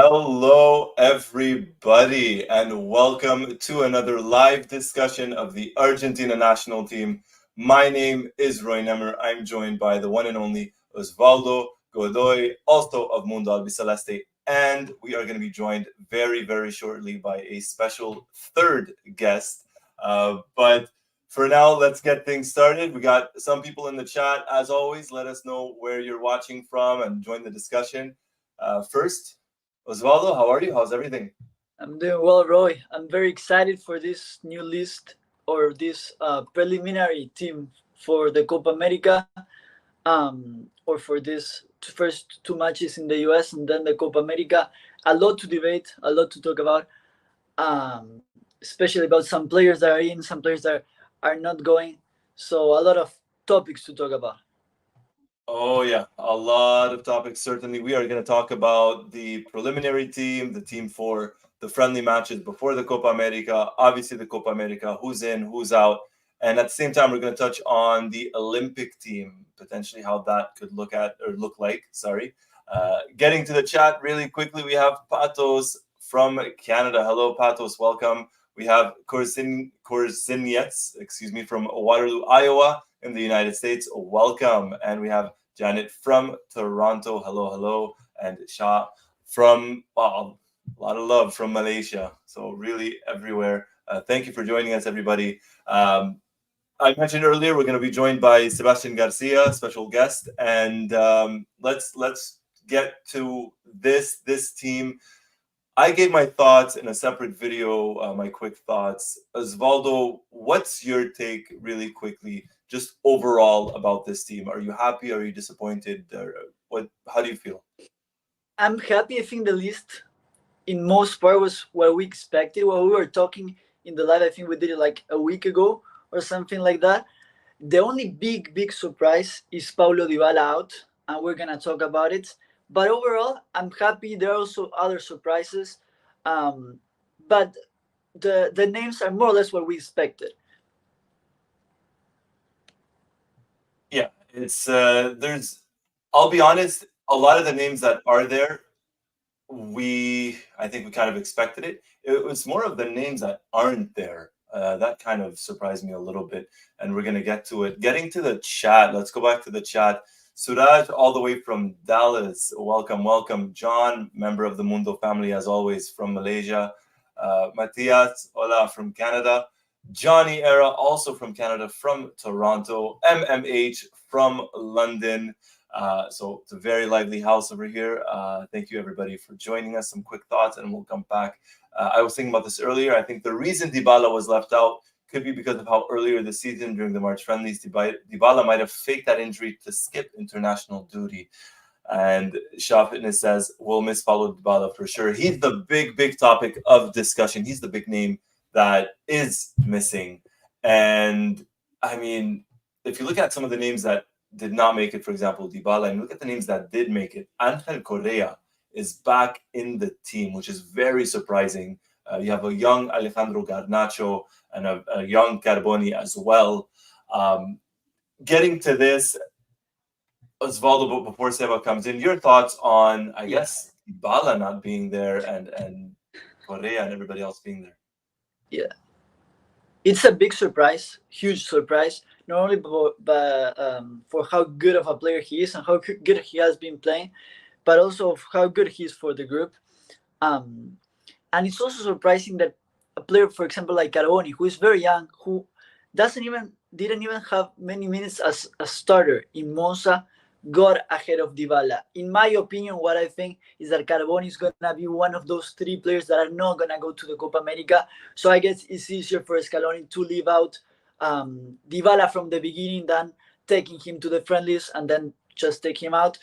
Hello, everybody, and welcome to another live discussion of the Argentina national team. My name is Roy Nemer. I'm joined by the one and only Osvaldo Godoy, also of Mundo Albiceleste, and we are going to be joined very, very shortly by a special third guest. But for now, let's get things started. We got some people in the chat. As always, let us know where you're watching from and join the discussion. First, Osvaldo, how are you? How's everything? I'm doing well, Roy. I'm very excited for this new list or this preliminary team for the Copa America, or for this first two matches in the US and then the Copa America. A lot to debate, a lot to talk about, especially about some players that are in, some players that are not going. So a lot of topics to talk about. Oh, yeah, a lot of topics. Certainly, we are going to talk about the preliminary team, the team for the friendly matches before the Copa America, obviously, the Copa America, who's in, who's out. And at the same time, we're going to touch on the Olympic team, potentially how that could look like. Sorry. Getting to the chat really quickly, we have Patos from Canada. Hello, Patos. Welcome. We have Korzinets, from Waterloo, Iowa, in the United States. Welcome. And we have Janet from Toronto. Hello, hello. And Shah from, a lot of love from Malaysia. So really everywhere. Thank you for joining us, everybody. I mentioned earlier we're going to be joined by Sebastian Garcia, special guest, and let's get to this team. I gave my thoughts in a separate video, my quick thoughts. Osvaldo, what's your take really quickly, just overall about this team? Are you happy? Are you disappointed? Or what? How do you feel? I'm happy. I think the list in most part was what we expected. What we were talking in the live, I think we did it like a week ago or something like that. The only big surprise is Paulo Dybala out, and we're gonna talk about it. But overall, I'm happy. There are also other surprises, but the names are more or less what we expected. Yeah, it's there's. I'll be honest. A lot of the names that are there, I think we kind of expected it. It was more of the names that aren't there. That kind of surprised me a little bit, and we're gonna get to it. Getting to the chat, let's go back to the chat. Suraj, all the way from Dallas, welcome, welcome. John, member of the Mundo family, as always, from Malaysia. Matthias, hola, from Canada. Johnny Era, also from Canada, from Toronto. MMH from London. So it's a very lively house over here. Thank you, everybody, for joining us. Some quick thoughts, and we'll come back. I was thinking about this earlier. I think the reason Dybala was left out could be because of how earlier this season, during the March friendlies, Dybala might have faked that injury to skip international duty. And Shaw Fitness says, we'll miss Paulo Dybala for sure. He's the big topic of discussion. He's the big name that is missing. And I mean, if you look at some of the names that did not make it, for example, Dybala, and look at the names that did make it, Angel Correa is back in the team, which is very surprising. You have a young Alejandro Garnacho and a young Carboni as well. Getting to this, Osvaldo, before Seba comes in, your thoughts on, I guess, Dybala not being there and Correa and everybody else being there? Yeah, it's a big surprise, huge surprise. Not only for how good of a player he is and how good he has been playing, but also of how good he is for the group. Um, and it's also surprising that a player, for example, like Carboni, who is very young, who didn't even have many minutes as a starter in Monza, got ahead of Dybala. In my opinion, what I think is that Carboni is gonna be one of those three players that are not gonna go to the Copa America. So I guess it's easier for Scaloni to leave out Dybala from the beginning than taking him to the friendlies and then just take him out.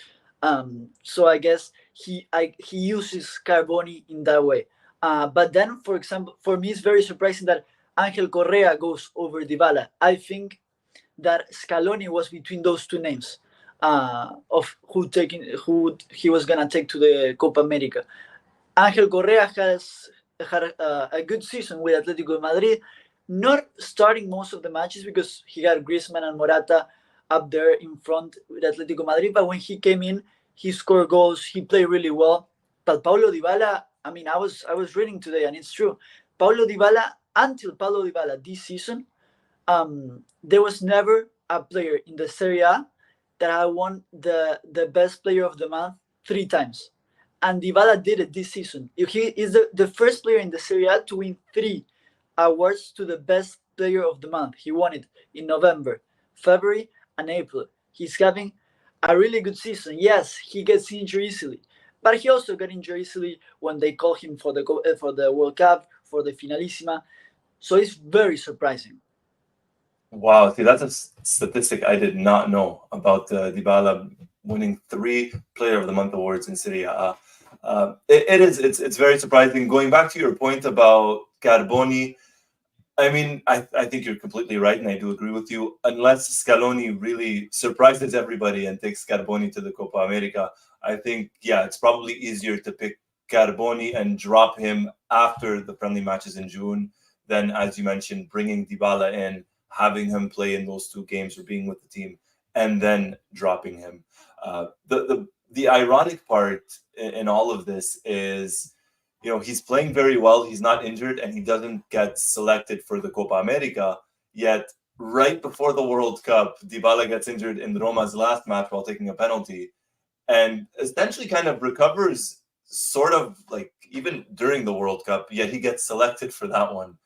So I guess he uses Carboni in that way. But then, for example, for me, it's very surprising that Angel Correa goes over Dybala. I think that Scaloni was between those two names of who he was gonna take to the Copa America. Angel Correa has had a good season with Atletico de Madrid, not starting most of the matches because he had Griezmann and Morata up there in front with Atletico Madrid. But when he came in, he scored goals. He played really well. But Paulo Dybala, I mean, I was reading today, and it's true. Paulo Dybala, until Paulo Dybala this season, there was never a player in the Serie A that had won the best player of the month 3 times. And Dybala did it this season. He is the first player in the Serie A to win 3 awards to the best player of the month. He won it in November, February, and April. He's having a really good season. Yes, he gets injured easily, but he also got injured easily when they call him for the World Cup, for the Finalissima. So it's very surprising. Wow, see, that's a statistic I did not know about Dybala winning 3 Player of the Month awards in Serie A. It's very surprising. Going back to your point about Carboni, I mean, I think you're completely right, and I do agree with you. Unless Scaloni really surprises everybody and takes Carboni to the Copa America, I think, yeah, it's probably easier to pick Carboni and drop him after the friendly matches in June than, as you mentioned, bringing Dybala in, having him play in those 2 games or being with the team, and then dropping him. The ironic part in all of this is, he's playing very well. He's not injured, and he doesn't get selected for the Copa America. Yet, right before the World Cup, Dybala gets injured in Roma's last match while taking a penalty, and essentially kind of recovers, sort of like even during the World Cup. Yet he gets selected for that one.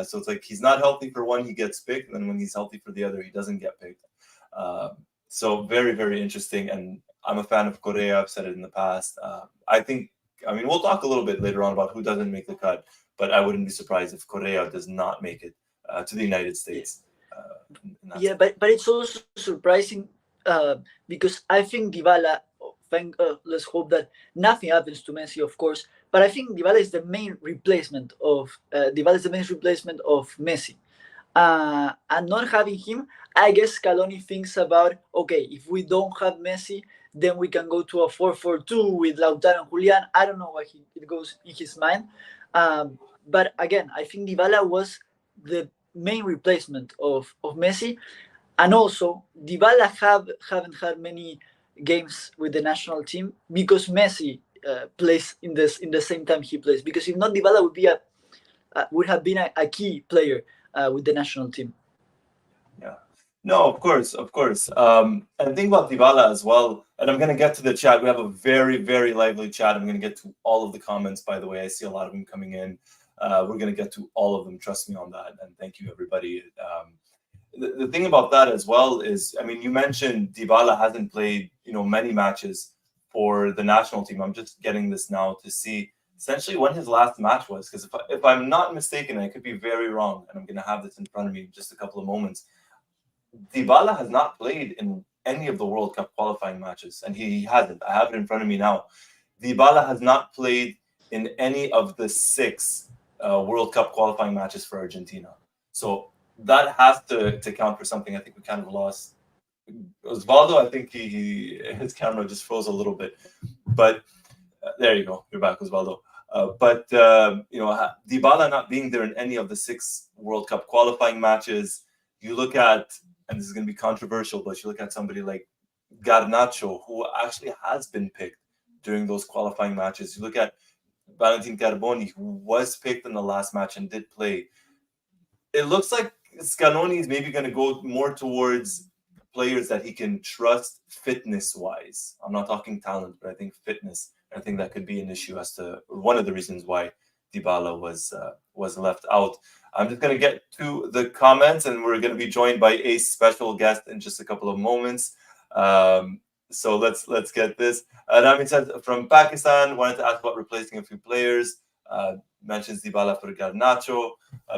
So it's like he's not healthy for one, he gets picked, and then when he's healthy for the other, he doesn't get picked. So very, very interesting. And I'm a fan of Correa. I've said it in the past. I mean, we'll talk a little bit later on about who doesn't make the cut, but I wouldn't be surprised if Correa does not make it to the United States. Yeah, but it's also surprising because I think Dybala. Let's hope that nothing happens to Messi, of course. But I think Dybala is the main replacement of Messi. And not having him, I guess Scaloni thinks about, okay, if we don't have Messi, then we can go to a 4-4-2 with Lautaro and Julian. I don't know what it goes in his mind. But again, I think Dybala was the main replacement of Messi. And also, Dybala haven't had many games with the national team because Messi plays in the same time he plays. Because if not, Dybala would have been a key player with the national team. Yeah. No, of course. And think about Dybala as well. And I'm going to get to the chat. We have a very, very lively chat. I'm going to get to all of the comments, by the way. I see a lot of them coming in. We're going to get to all of them. Trust me on that. And thank you, everybody. The thing about that as well is, I mean, you mentioned Dybala hasn't played, many matches for the national team. I'm just getting this now to see essentially when his last match was, because if I'm not mistaken, I could be very wrong, and I'm going to have this in front of me in just a couple of moments. Dybala has not played in any of the World Cup qualifying matches, and he hasn't. I have it in front of me now. Dybala has not played in any of the 6 World Cup qualifying matches for Argentina. So that has to count for something. I think we kind of lost Osvaldo. I think his camera just froze a little bit, but there you go. You're back, Osvaldo. But Dybala not being there in any of the 6 World Cup qualifying matches. You look at, and this is going to be controversial, but you look at somebody like Garnacho, who actually has been picked during those qualifying matches. You look at Valentin Carboni, who was picked in the last match and did play. It looks like Scaloni is maybe going to go more towards players that he can trust fitness-wise. I'm not talking talent, but I think fitness. I think that could be an issue as to one of the reasons why Dybala was left out. I'm just going to get to the comments, and we're going to be joined by a special guest in just a couple of moments. So let's get this. Rami said from Pakistan, wanted to ask about replacing a few players. Mentions Dybala for Garnacho.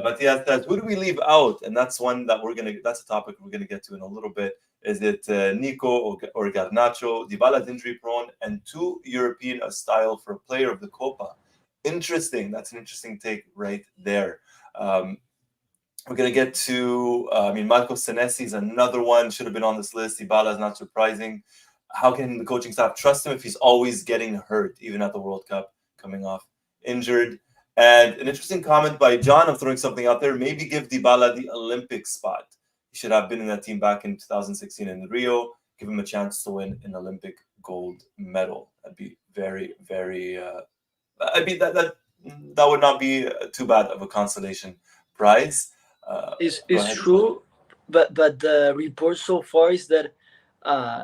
Matias says, who do we leave out? And that's one that that's a topic we're gonna get to in a little bit. Is it Nico or Garnacho? Dybala's injury prone and too European a style for a player of the Copa. Interesting. That's an interesting take right there. We're going to get to, Marco Senesi is another one, should have been on this list. Dybala is not surprising. How can the coaching staff trust him if he's always getting hurt, even at the World Cup, coming off injured? And an interesting comment by John of throwing something out there, maybe give Dybala the Olympic spot. He should have been in that team back in 2016 in Rio. Give him a chance to win an Olympic gold medal. That'd be very, very I mean that would not be too bad of a consolation prize. Go Is ahead, Osvaldo. true, but the report so far is that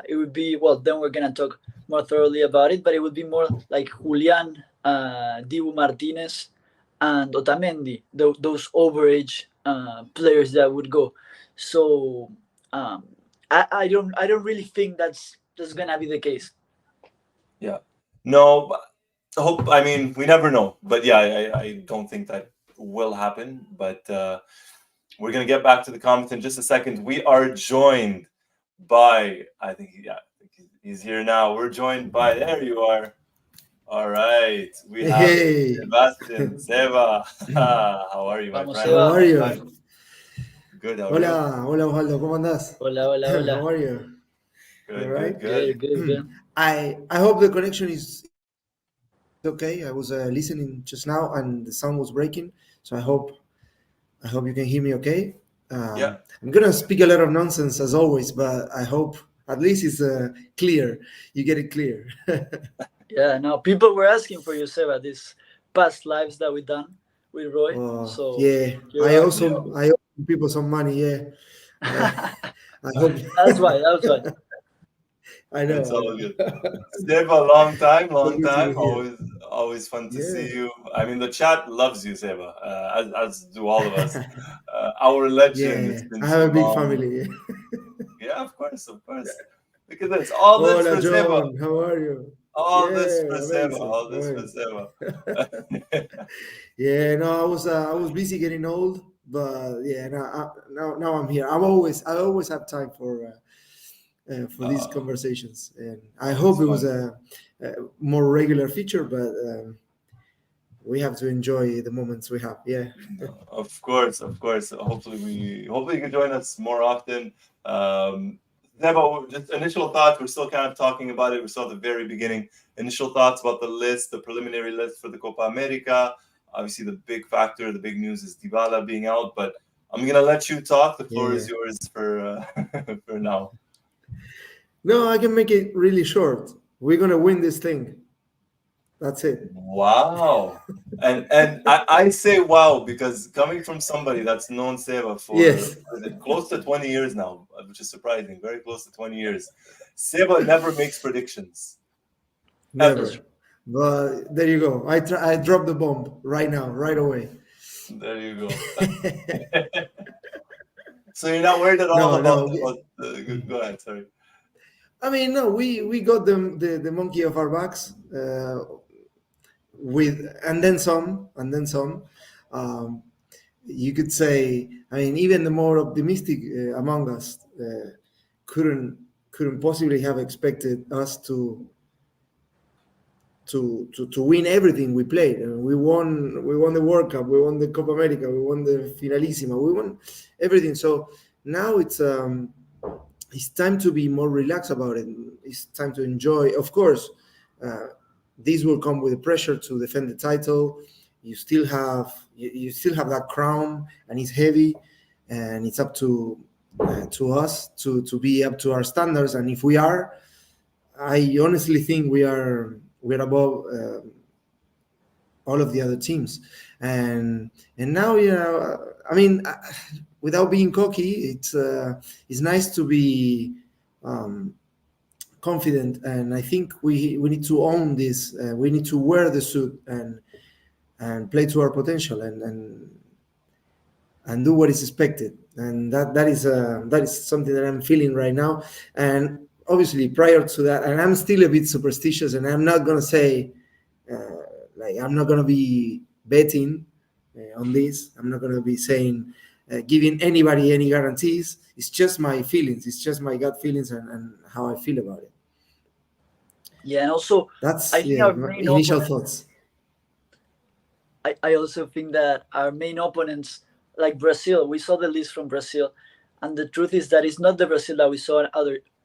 it would be, well. Then we're gonna talk more thoroughly about it, but it would be more like Julian, Dibu Martinez, and Otamendi, those overage players that would go. So um, I don't really think that's gonna be the case. Yeah. No, but hope. I mean, we never know. But yeah, I don't think that will happen. But we're gonna get back to the comments in just a second. We are joined by, I think, yeah, I think he's here now. We're joined by, there you are. All right, we have Hey, Sebastian, Seba. How are you, my Vamos, friend? how Seba. are Long time. you? Good. How are you? Hola, hola Osvaldo, ¿cómo andás? Hola, hola, How hola. are you? All Good. right. Good. Good, Good. good, good. I hope the connection is okay. I was listening just now and the sound was breaking, so I hope you can hear me okay. Yeah. I'm gonna speak a lot of nonsense as always, but I hope at least it's clear. You get it clear. Yeah, now people were asking for you, Seba, these past lives that we done with Roy. So Yeah, you're up. I owe people some money. Yeah, I I hope. That's why. That's why. It's I all know. good. Seba, long time, So long good to be time. here. Always fun to see Yeah. you. I mean, the chat loves you, Seba, as do all of us. Our legend. It's Yeah, been I so have a big long. family. Yeah, of course, of course. Look at this. All this Hola, for Seba. John. How are you? All this for Yeah, Seba. amazing, All this for amazing. Seba. Yeah, no, I was busy getting old, but yeah, now I'm here. I always have time for these Oh, conversations, and I always hope it was fun. a more regular feature, but we have to enjoy the moments we have. Yeah. No, of course, of course. Hopefully you can join us more often. Um, Seba, just initial thoughts. We're still kind of talking about it. We're still at the very beginning. Initial thoughts about the list, the preliminary list for the Copa America. Obviously, the big factor, the big news is Dybala being out. But I'm gonna let you talk. The floor is Yeah. yours for for now. No, I can make it really short. We're gonna win this thing. That's it. Wow. And I say wow because coming from somebody that's known Seba for Yes. what is it, close to 20 years now, which is surprising, very close to 20 years. Seba never makes predictions. That's Ever. Never. But there you go. I dropped the bomb right now, right away. There you go. So you're not worried at all No, about no. go ahead, sorry. I mean, no. We got the monkey off our backs with and then some. Um, you could say. I mean, even the more optimistic among us couldn't couldn't possibly have expected us to win everything we played. We won the World Cup, we won the Copa America, we won the Finalissima, we won everything. So now it's time to be more relaxed about it. It's time to enjoy. Of course, uh, this will come with the pressure to defend the title. You still have that crown, and it's heavy, and it's up to us to be up to our standards. And if we are, I honestly think we're above all of the other teams, and now I mean, without being cocky, it's nice to be um, confident, and I think we need to own this. We need to wear the suit and play to our potential and do what is expected. And that is something that I'm feeling right now. And obviously, prior to that, and I'm still a bit superstitious, and I'm not gonna say like I'm not gonna be betting on this. I'm not gonna be saying giving anybody any guarantees. It's just my feelings. It's just my gut feelings and how I feel about it. yeah, and also I That's think yeah, our my main initial opponent. thoughts. I also think that our main opponents, like Brazil, we saw the list from Brazil, and the truth is that it's not the Brazil that we saw in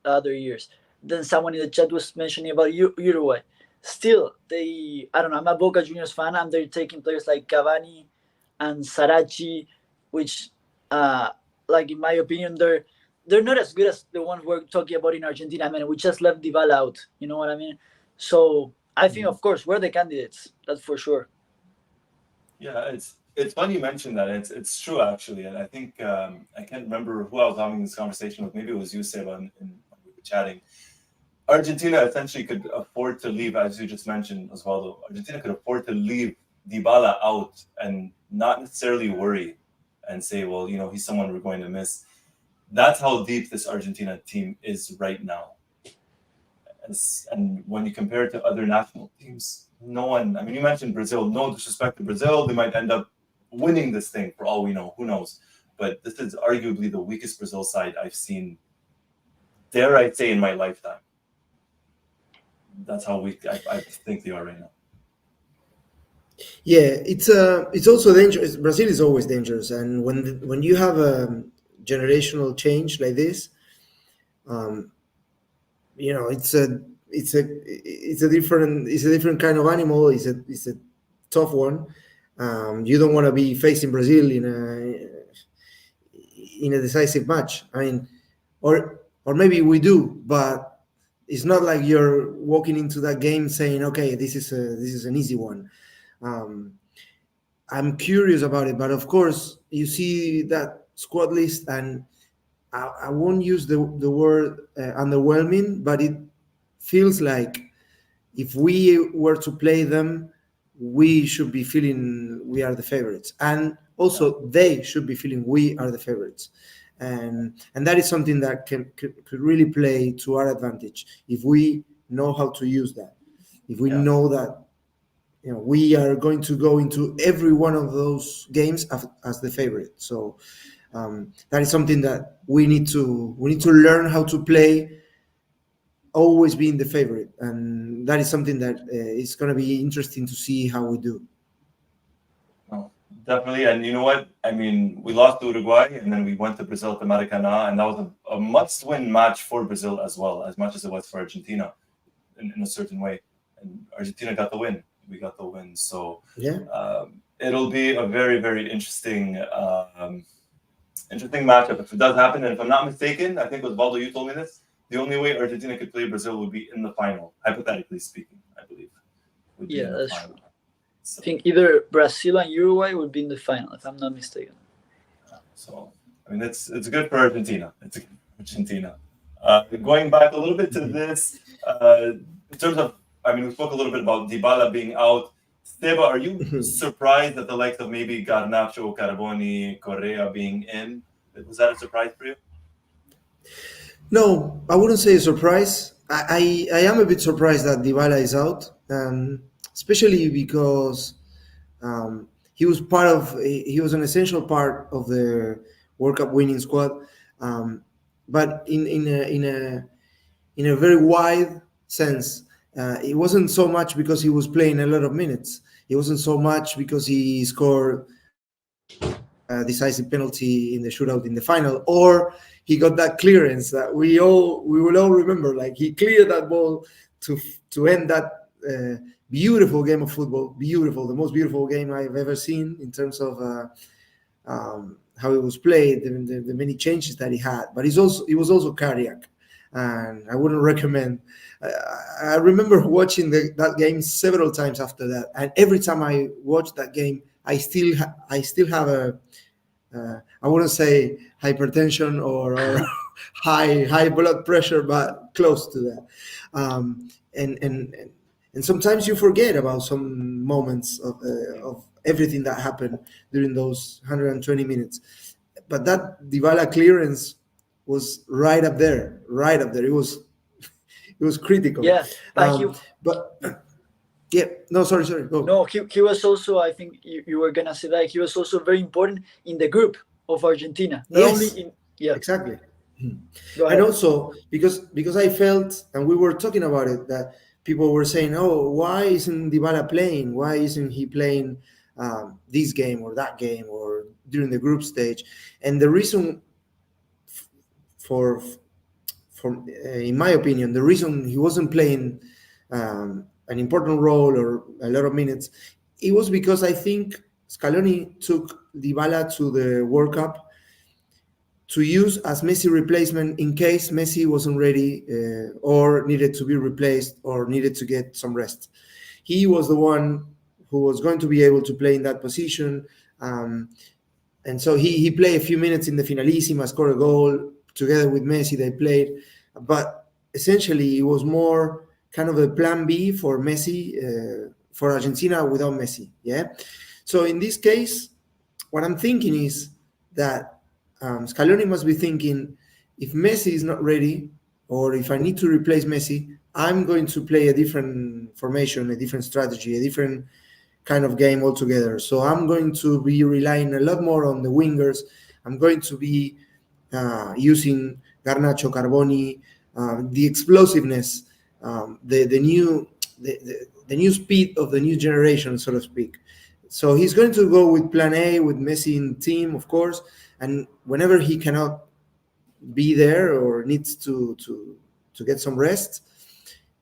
other years. Then someone in the chat was mentioning about Uruguay. Still, I don't know. I'm a Boca Juniors fan, and they're taking players like Cavani and Sarachi, which, uh, like in my opinion, they're not as good as the ones we're talking about in Argentina. I mean, we just left Dybala out. You know what I mean? So I think, of course, we're the candidates. That's for sure. Yeah, it's funny you mentioned that. It's true actually, and I think I can't remember who I was having this conversation with. Maybe it was you, Seba, and when we were chatting. Argentina essentially could afford to leave, as you just mentioned, Osvaldo. Argentina could afford to leave Dybala out and not necessarily worry and say, well, he's someone we're going to miss. That's how deep this Argentina team is right now. And when you compare it to other national teams, no one, I mean, you mentioned Brazil, no disrespect to Brazil, they might end up winning this thing for all we know, who knows? But this is arguably the weakest Brazil side I've seen, dare I say, in my lifetime. That's how weak I think they are right now. Yeah, it's also dangerous. Brazil is always dangerous, and when you have a generational change like this, it's a different kind of animal. It's a tough one. You don't want to be facing Brazil in a decisive match. I mean, or maybe we do, but it's not like you're walking into that game saying, "Okay, this is an easy one." I'm curious about it, but of course, you see that squad list, and I won't use the word underwhelming, but it feels like if we were to play them, we should be feeling we are the favorites, and also they should be feeling we are the favorites, and that is something that could really play to our advantage if we know how to use that. If we know that we are going to go into every one of those games as the favorite. So that is something that we need to learn how to play, always being the favorite, and that is something that is going to be interesting to see how we do. Oh, definitely, and you know what? I mean, we lost to Uruguay, and then we went to Brazil to Maracanã, and that was a must-win match for Brazil as well, as much as it was for Argentina in a certain way. And Argentina got the win. We got the win. So it'll be a very, very interesting matchup if it does happen. And if I'm not mistaken, I think Osvaldo, you told me this, the only way Argentina could play Brazil would be in the final, hypothetically speaking, I believe. Yeah, that's true. So, I think either Brazil and Uruguay would be in the final, if I'm not mistaken. So, I mean, it's good for Argentina. It's good for Argentina. Going back a little bit to this, in terms of, I mean, we spoke a little bit about Dybala being out. Steba, are you surprised at the likes of maybe Garnacho, Carboni, Correa being in? Was that a surprise for you? No, I wouldn't say a surprise. I am a bit surprised that Dybala is out, especially because he was an essential part of the World Cup winning squad, but in a very wide sense. It wasn't so much because he was playing a lot of minutes. It wasn't so much because he scored a decisive penalty in the shootout in the final, or he got that clearance that we will all remember. Like, he cleared that ball to end that beautiful game of football. Beautiful, the most beautiful game I've ever seen in terms of how it was played, the many changes that he had. But it was also cardiac, and I wouldn't recommend. I remember watching that game several times after that, and every time I watch that game, I still have a I wouldn't say hypertension or high blood pressure, but close to that. And sometimes you forget about some moments of everything that happened during those 120 minutes. But that Dybala clearance was right up there. It was critical. Yeah, sorry. Go. No, he was also, I think you were gonna say that he was also very important in the group of Argentina. Exactly. And also because I felt, and we were talking about it, that people were saying, "Oh, why isn't Dybala playing? Why isn't he playing this game or that game or during the group stage?" And the reason for in my opinion, the reason he wasn't playing an important role or a lot of minutes, it was because I think Scaloni took Dybala to the World Cup to use as Messi replacement in case Messi wasn't ready or needed to be replaced or needed to get some rest. he was the one who was going to be able to play in that position. And so he played a few minutes in the Finalissima, scored a goal together with Messi. They played, but essentially it was more kind of a plan B for Messi, for Argentina without Messi. Yeah. So in this case, what I'm thinking is that Scaloni must be thinking, if Messi is not ready, or if I need to replace Messi, I'm going to play a different formation, a different strategy, a different kind of game altogether. So I'm going to be relying a lot more on the wingers. I'm going to be using Garnacho, Carboni, the explosiveness, the new speed of the new generation, so to speak. So he's going to go with Plan A, with Messi in team, of course, and whenever he cannot be there or needs to get some rest,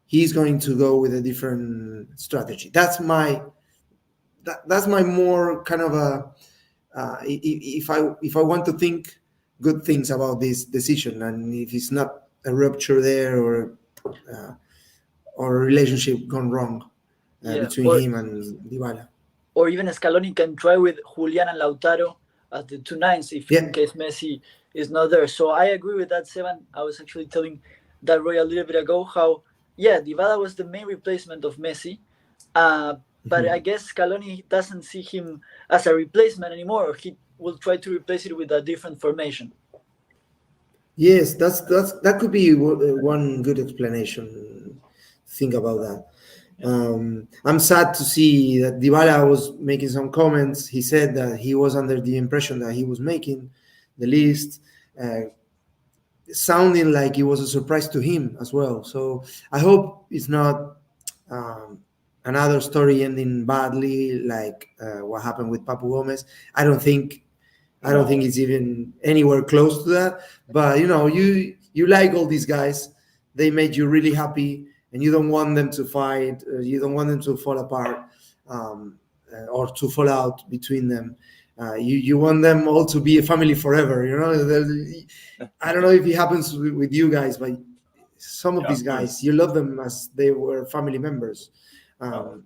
he's going to go with a different strategy. That's my more kind of a if I want to think good things about this decision, and if it's not a rupture there or a relationship gone wrong between him and Dybala. Or even Scaloni can try with Julian and Lautaro as the 2 9s if in case Messi is not there. So I agree with that, Sevan. I was actually telling that Roy a little bit ago how Dybala was the main replacement of Messi. But I guess Scaloni doesn't see him as a replacement anymore. He will try to replace it with a different formation. Yes, that could be one good explanation. Think about that. I'm sad to see that Dybala was making some comments. He said that he was under the impression that he was making the list, sounding like it was a surprise to him as well. So I hope it's not another story ending badly like what happened with Papu Gomez. I don't think it's even anywhere close to that. But you like all these guys. They made you really happy, and you don't want them to fight. You don't want them to fall apart or to fall out between them. You want them all to be a family forever. I don't know if it happens with you guys, but some of these guys, you love them as they were family members. And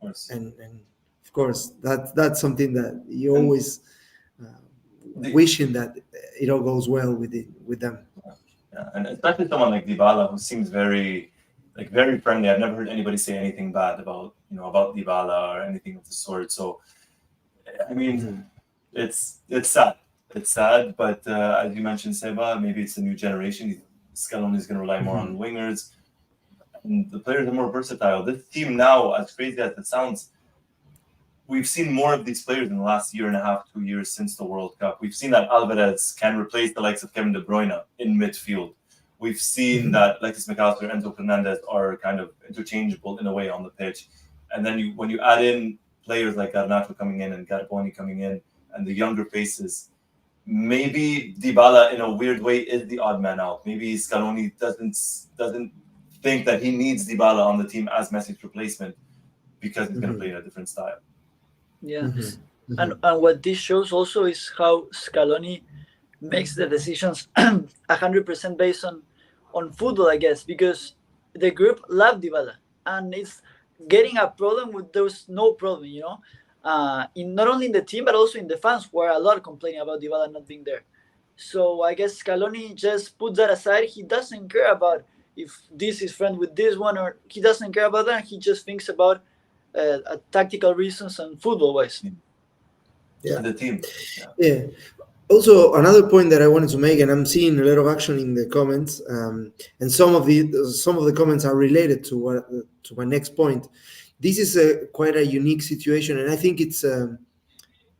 of course, that's something that you always wishing that it all goes well with them. Yeah, and especially someone like Dybala, who seems very friendly. I've never heard anybody say anything bad about Dybala or anything of the sort. So, I mean, it's sad. It's sad, but as you mentioned, Seba, maybe it's a new generation. Scaloni is going to rely more on wingers, and the players are more versatile. This team now, as crazy as it sounds, we've seen more of these players in the last year and a half, 2 years since the World Cup. We've seen that Alvarez can replace the likes of Kevin De Bruyne in midfield. We've seen that Alexis McAllister and Enzo Fernandez are kind of interchangeable in a way on the pitch. And then when you add in players like Garnacho coming in and Carboni coming in and the younger faces, maybe Dybala in a weird way is the odd man out. Maybe Scaloni doesn't think that he needs Dybala on the team as Messi's replacement because he's going to play in a different style. Yeah. And what this shows also is how Scaloni makes the decisions 100% based on football, I guess, because the group loved Dybala, and it's getting a problem with those no problem, in not only in the team but also in the fans, who are a lot complaining about Dybala not being there. So I guess Scaloni just puts that aside. He doesn't care about if this is friend with this one, or he doesn't care about that. He just thinks about tactical reasons and football wise. Yeah, the team. Yeah. Also, another point that I wanted to make, and I'm seeing a lot of action in the comments, and some of the comments are related to my next point. This is quite a unique situation, and I think it's a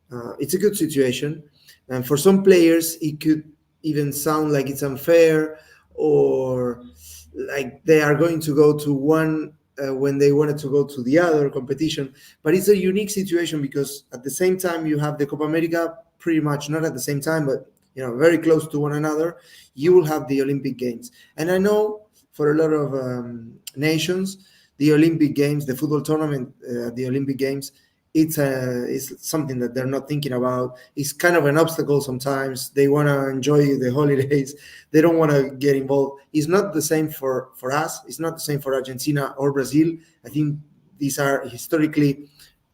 good situation. And for some players, it could even sound like it's unfair, or like they are going to go to one when they wanted to go to the other competition. But it's a unique situation because at the same time you have the Copa America, pretty much not at the same time, but very close to one another. You will have the Olympic Games, and I know for a lot of nations, the Olympic Games, the football tournament, the Olympic Games, it's something that they're not thinking about. It's kind of an obstacle sometimes. They want to enjoy the holidays. They don't want to get involved. It's not the same for us. It's not the same for Argentina or Brazil. I think these are historically,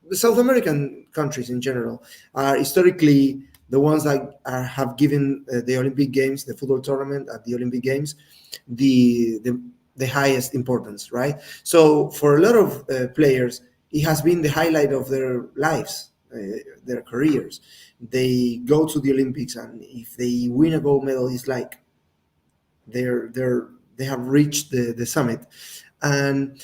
the South American countries in general are historically the ones that have given the Olympic Games, the football tournament at the Olympic Games, the highest importance, right? So for a lot of players, it has been the highlight of their lives, their careers. They go to the Olympics, and if they win a gold medal, it's like they have reached the summit. And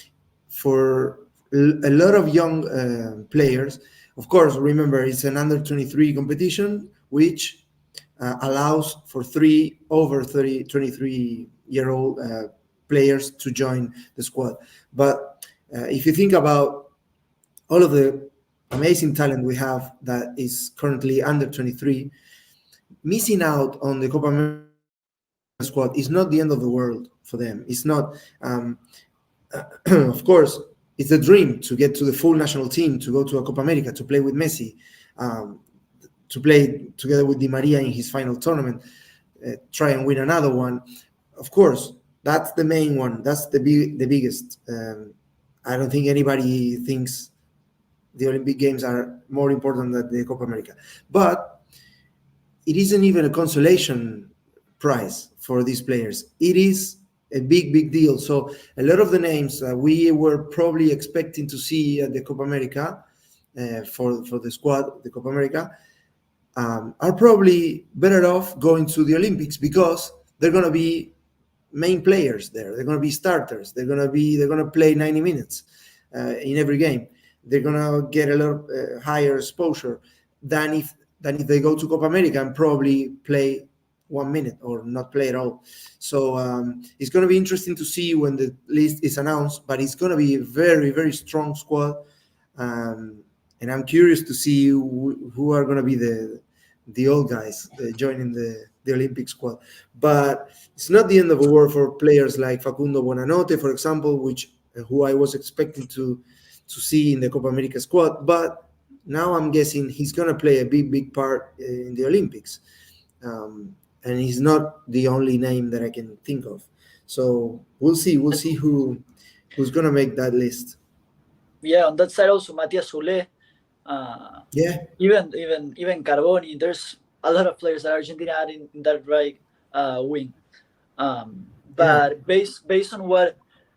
for a lot of young players, of course, remember it's an under 23 competition, which allows for 23-year-old players to join the squad. But if you think about all of the amazing talent we have that is currently under 23, missing out on the Copa America squad is not the end of the world for them. It's not, of course, it's a dream to get to the full national team, to go to a Copa America, to play with Messi, to play together with Di Maria in his final tournament, try and win another one. Of course, that's the main one. That's the biggest. I don't think anybody thinks the Olympic Games are more important than the Copa America. But it isn't even a consolation prize for these players. It is a big deal. So a lot of the names we were probably expecting to see at the Copa America for the squad, the Copa America, are probably better off going to the Olympics, because they're going to be main players there. They're going to be starters. They're going to play 90 minutes in every game. They're going to get a lot higher exposure than if they go to Copa America and probably play 1 minute or not play at all. So it's going to be interesting to see when the list is announced, but it's going to be a very strong squad. And I'm curious to see who are going to be the old guys joining the Olympic squad. But it's not the end of the world for players like Facundo Buonanotte, for example, who I was expecting to see in the Copa America squad. But now I'm guessing he's going to play a big part in the Olympics. And he's not the only name that I can think of. So we'll see who's going to make that list. Yeah, on that side also, Matias Soule. Even Carboni. There's a lot of players that Argentina had in that right wing. But based on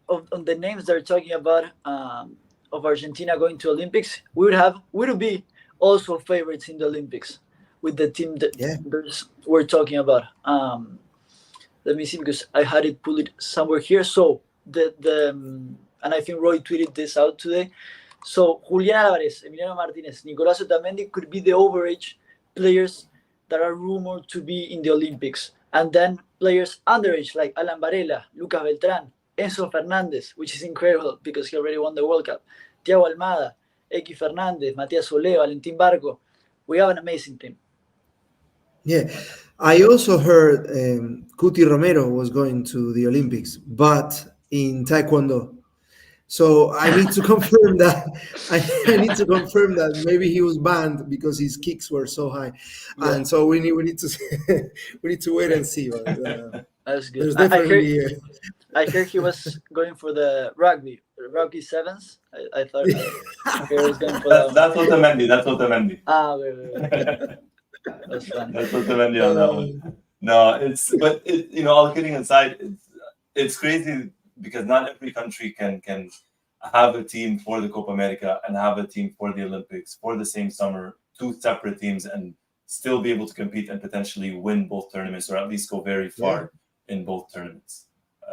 on the names they're talking about of Argentina going to Olympics, we would be also favorites in the Olympics with the team that we're talking about. Let me see, because I had it pulled somewhere here. So and I think Roy tweeted this out today. So Julián Álvarez, Emiliano Martinez, Nicolás Otamendi could be the overage players that are rumored to be in the Olympics. And then players underage like Alan Varela, Lucas Beltrán, Enzo Fernandez, which is incredible because he already won the World Cup, Thiago Almada, Eki Fernandez, Matías Solé, Valentín Barco. We have an amazing team. Yeah, I also heard Cuti Romero was going to the Olympics, but in Taekwondo. So I need to confirm that. I need to confirm that maybe he was banned because his kicks were so high, and so we need to we need to wait and see. But, that's good. There's definitely. I heard he was going for the rugby sevens. I thought he was going for that. That's Otamendi. That's Otamendi. Wait. That's funny. That's Otamendi on that one. No, all kidding aside, it's crazy because not every country can have a team for the Copa America and have a team for the Olympics for the same summer, two separate teams, and still be able to compete and potentially win both tournaments, or at least go very far in both tournaments.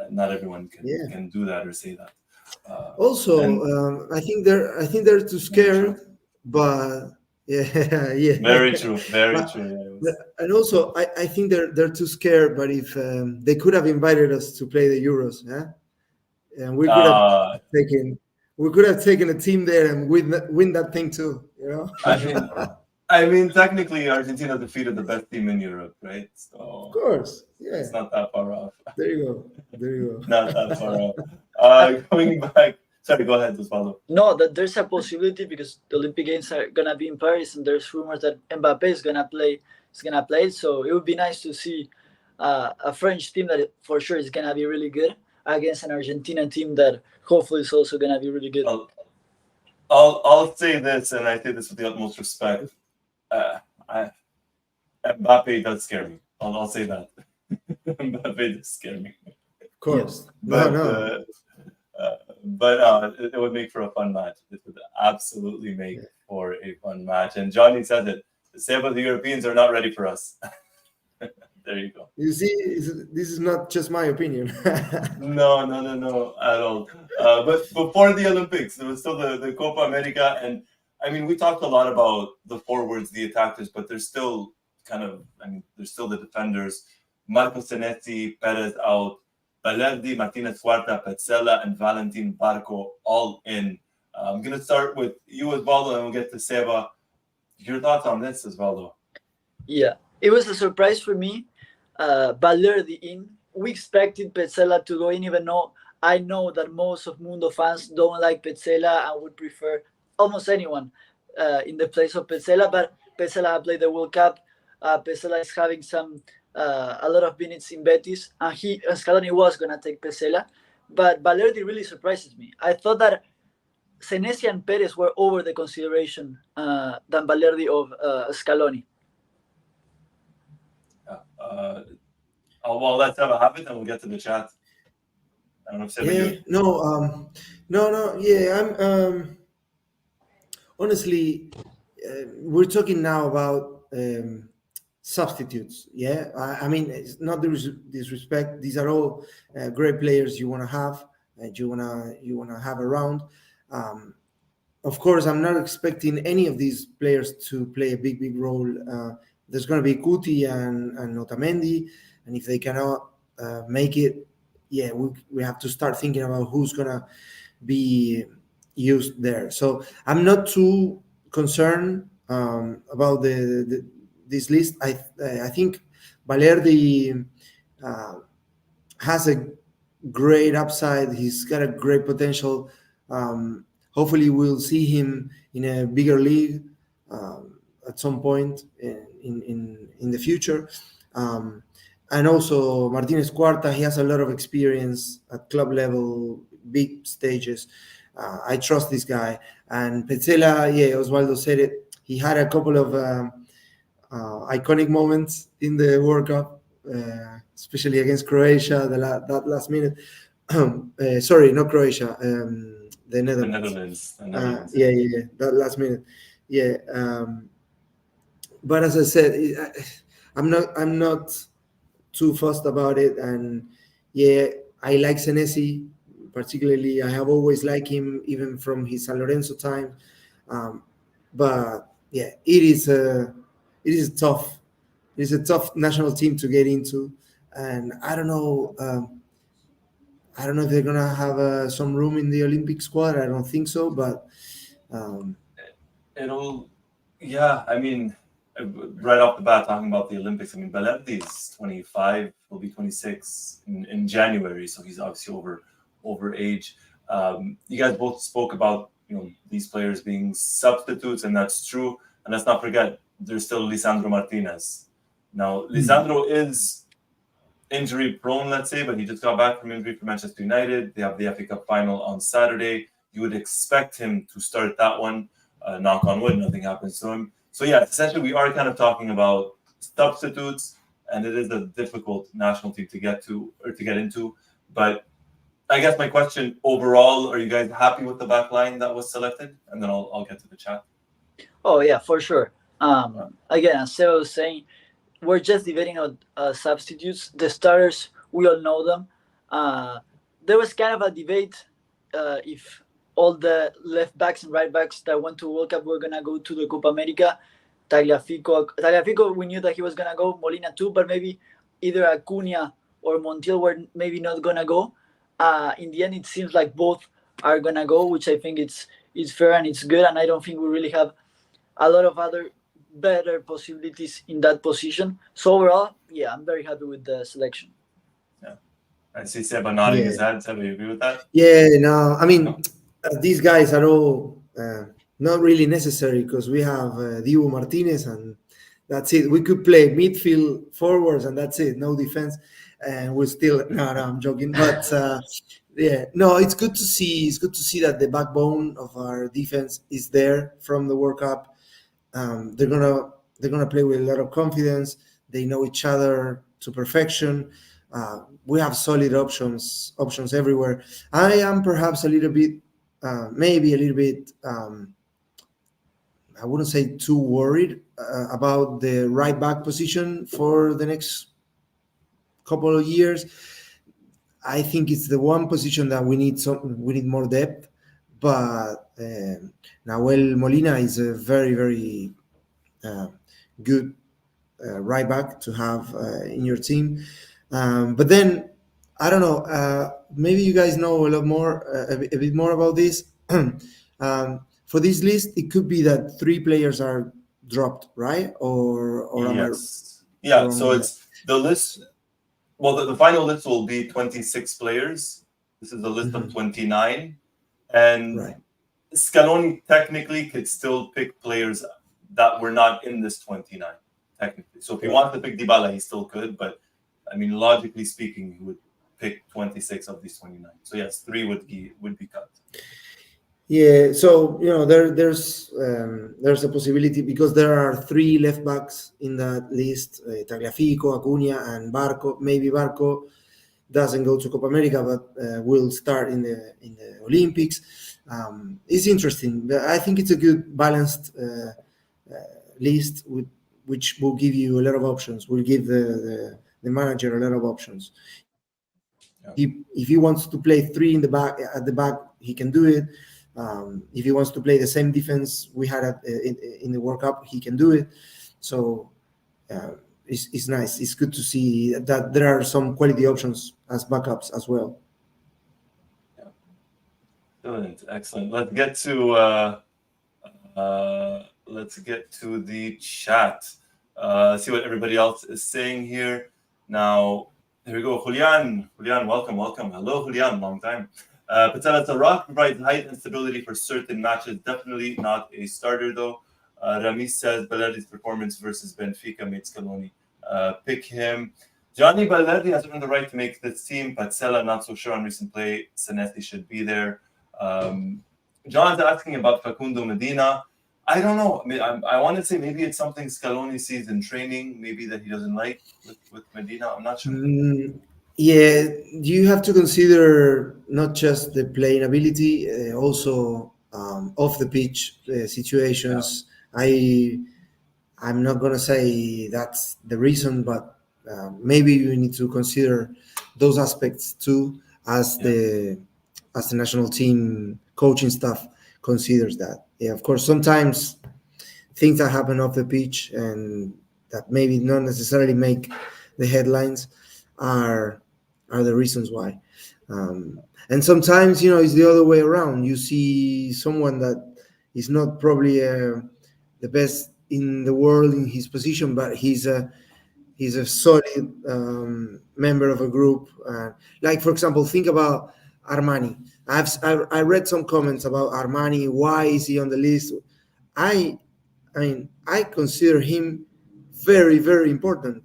Not everyone can do that or say that. I think they're too scared, but very true. Yeah. And also, I think they're too scared. But if they could have invited us to play the Euros, and we could have taken a team there and win that thing too. You know. I mean, technically, Argentina defeated the best team in Europe, right? So of course, it's not that far off. There you go. Not that far off. Coming back. Sorry, go ahead, Osvaldo. No, that there's a possibility because the Olympic Games are gonna be in Paris, and there's rumors that Mbappé is gonna play. So it would be nice to see a French team that for sure is gonna be really good against an Argentinian team that hopefully is also gonna be really good. I'll say this, and I say this with the utmost respect. Mbappe does scare me. I'll say that. Mbappe does scare me. Of course. But No. it would make for a fun match. It would absolutely make for a fun match. And Johnny said it. Seba, the Europeans are not ready for us. There you go. You see, this is not just my opinion. No, at all. But before the Olympics, there was still the Copa America. And I mean, we talked a lot about the forwards, the attackers, but there's still there's still the defenders. Marco Senesi, Perez out, Balerdi, Martinez Huerta, Petzela, and Valentin Barco all in. I'm going to start with you, Osvaldo, and we'll get to Seba. Your thoughts on this, Osvaldo? Yeah, it was a surprise for me. Balerdi in. We expected Petzela to go in, even though I know that most of Mundo fans don't like Petzela and would prefer almost anyone in the place of Petzela. But Petzela played the World Cup. Petzela is having a lot of minutes in Betis, and Scaloni was gonna take Petzela. But Balerdi really surprises me. I thought that Senesi and Perez were over the consideration than Balerdi of Scaloni. Well, let's have a habit and we'll get to the chat. I don't know if Seba, no. Yeah, I'm honestly, we're talking now about substitutes. Yeah, I mean, it's not disrespect. These are all great players you want to have, you wanna have around. Of course, I'm not expecting any of these players to play a big role. There's going to be Kuti and Otamendi, and if they cannot make it, we have to start thinking about who's going to be used there. So I'm not too concerned about this list. I think Balerdi has a great upside. He's got a great potential. Hopefully, we'll see him in a bigger league at some point in the future. And also Martinez Cuarta, he has a lot of experience at club level, big stages. I trust this guy. And Petzela, Osvaldo said it. He had a couple of iconic moments in the World Cup, especially against Croatia, that last minute. Sorry, not Croatia. The Netherlands. That last minute. But as I said, I'm not too fussed about it, and I like Senesi particularly. I have always liked him, even from his San Lorenzo time. But it is tough. It's a tough national team to get into, and I don't know. I don't know if they're gonna have some room in the Olympic squad. I don't think so, but it'll. Yeah, I mean, right off the bat, talking about the Olympics. I mean, Balerdi is 25. Will be 26 in January, so he's obviously over age. You guys both spoke about these players being substitutes, and that's true. And let's not forget, there's still Lisandro Martinez. Now, Lisandro is injury prone, let's say, but he just got back from injury for Manchester United. They have the FA Cup final on Saturday. You would expect him to start that one. Knock on wood, nothing happens to him. So essentially we are kind of talking about substitutes, and it is a difficult national team to get into. But I guess my question overall, are you guys happy with the back line that was selected? And then I'll get to the chat. Oh yeah, for sure. Again, as Seba was saying, we're just debating on substitutes. The starters, we all know them. There was kind of a debate if all the left backs and right backs that went to World Cup were gonna go to the Copa America. Tagliafico, we knew that he was gonna go. Molina too, but maybe either Acuna or Montiel were maybe not gonna go. In the end, it seems like both are gonna go, which I think it's fair and it's good. And I don't think we really have a lot of other better possibilities in that position. So overall, I'm very happy with the selection. Yeah, I see Seba nodding his head. Seba, you agree with that? No, I mean, these guys are all not really necessary, because we have Dibu Martinez, and that's it. We could play midfield, forwards, and that's it. No defense, and we're still. No, I'm joking. But Yeah, no, it's good to see. It's good to see that the backbone of our defense is there from the World Cup. They're gonna play with a lot of confidence. They know each other to perfection. We have solid options everywhere. I am perhaps a little bit, maybe a little bit. I wouldn't say too worried about the right back position for the next couple of years. I think it's the one position that we need more depth. But Nahuel Molina is a very very uh, good right back to have in your team. But then I don't know. Maybe you guys know a lot more, a bit more about this. For this list, it could be that three players are dropped, right? Or am I Yes. Yeah. wrong So on that? it's the list. Well, the final list will be 26 players. This is the list of Mhm. 29. And Right. Scaloni technically could still pick players that were not in this 29, technically. So if he Right. wanted to pick Dybala, he still could. But I mean, logically speaking, he would pick 26 of these 29. So yes, three would be cut. Yeah, so there's a possibility because there are three left backs in that list: Tagliafico, Acuna, and Barco. Maybe Barco doesn't go to Copa America, but will start in the Olympics. It's interesting. I think it's a good balanced list which will give you a lot of options. Will give the manager a lot of options. Yeah. If he wants to play three in the back at the back, he can do it. If he wants to play the same defense we had in the World Cup, he can do it. So it's nice. It's good to see that there are some quality options as backups as well. Excellent, excellent. Let's get to the chat. See what everybody else is saying here. Now, here we go. Julian, welcome. Hello, Julian, long time. Patella Tarak provides height and stability for certain matches. Definitely not a starter, though. Ramis says Baleri's performance versus Benfica made Scaloni pick him. Johnny Balerdi has earned the right to make this team. Pazzella, not so sure on recent play. Senesi should be there. John's asking about Facundo Medina. I don't know. I mean, I want to say maybe it's something Scaloni sees in training, maybe that he doesn't like with Medina. I'm not sure. Yeah, you have to consider not just the playing ability, also off the pitch situations. I'm not gonna say that's the reason, but maybe you need to consider those aspects too, as the national team coaching staff considers that. Yeah, of course, sometimes things that happen off the pitch and that maybe not necessarily make the headlines are the reasons why. And sometimes, it's the other way around. You see someone that is not probably the best in the world in his position, but he's a solid member of a group. Like, for example, think about Armani. I read some comments about Armani. Why is he on the list? I mean, I consider him very, very important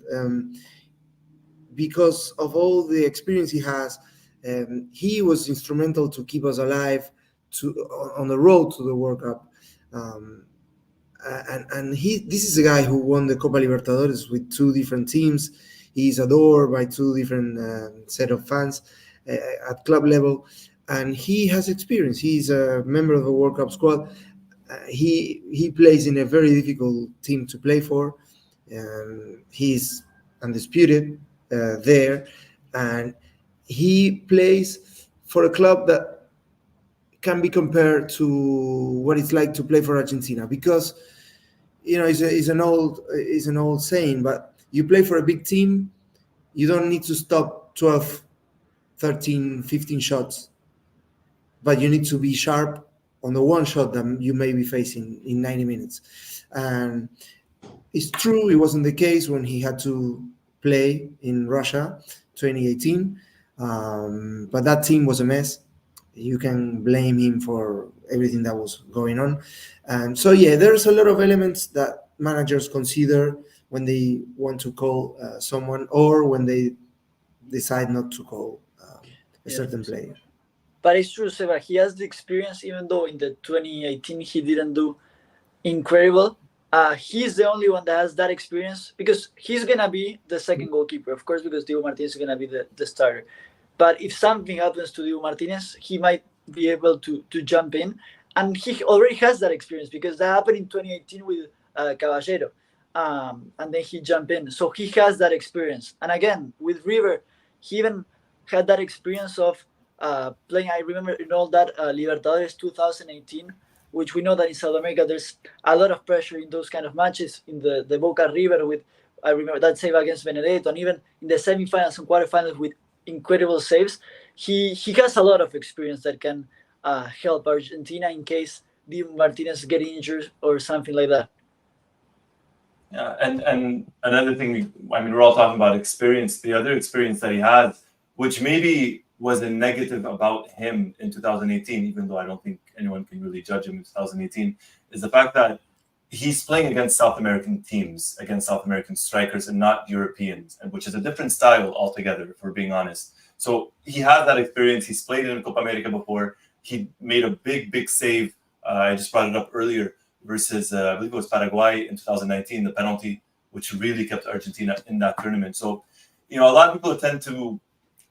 because of all the experience he has. He was instrumental to keep us alive on the road to the World Cup. And this is a guy who won the Copa Libertadores with two different teams. He's adored by two different set of fans at club level, and he has experience. He's a member of the World Cup squad. He plays in a very difficult team to play for. He's undisputed there, and he plays for a club that can be compared to what it's like to play for Argentina, because it's an old saying, but you play for a big team, you don't need to stop 12, 13, 15 shots, but you need to be sharp on the one shot that you may be facing in 90 minutes. And it's true, it wasn't the case when he had to play in Russia 2018, but that team was a mess. You can blame him for everything that was going on. And so, yeah, there's a lot of elements that managers consider when they want to call someone, or when they decide not to call a certain player. But it's true, Seba. He has the experience, even though in the 2018 he didn't do incredible. He's the only one that has that experience because he's gonna be the second goalkeeper, of course, because Diego Martinez is gonna be the starter. But if something happens to Diego Martinez, he might be able to jump in, and he already has that experience because that happened in 2018 with Caballero, and then he jumped in, so he has that experience. And again, with River, he even had that experience of playing. I remember in all that Libertadores 2018, which we know that in South America there's a lot of pressure in those kind of matches. In the Boca River with, I remember that save against Benedetto, and even in the semifinals and quarterfinals with incredible saves. He has a lot of experience that can help Argentina in case Diego Martinez get injured or something like that. Yeah, and another thing, I mean, we're all talking about experience. The other experience that he had, which maybe was a negative about him in 2018, even though I don't think anyone can really judge him in 2018, is the fact that he's playing against South American teams, against South American strikers, and not Europeans, and which is a different style altogether, if we're being honest. So he had that experience. He's played in Copa America before. He made a big save. I just brought it up earlier versus, I believe it was Paraguay in 2019, the penalty, which really kept Argentina in that tournament. So, you know, a lot of people tend to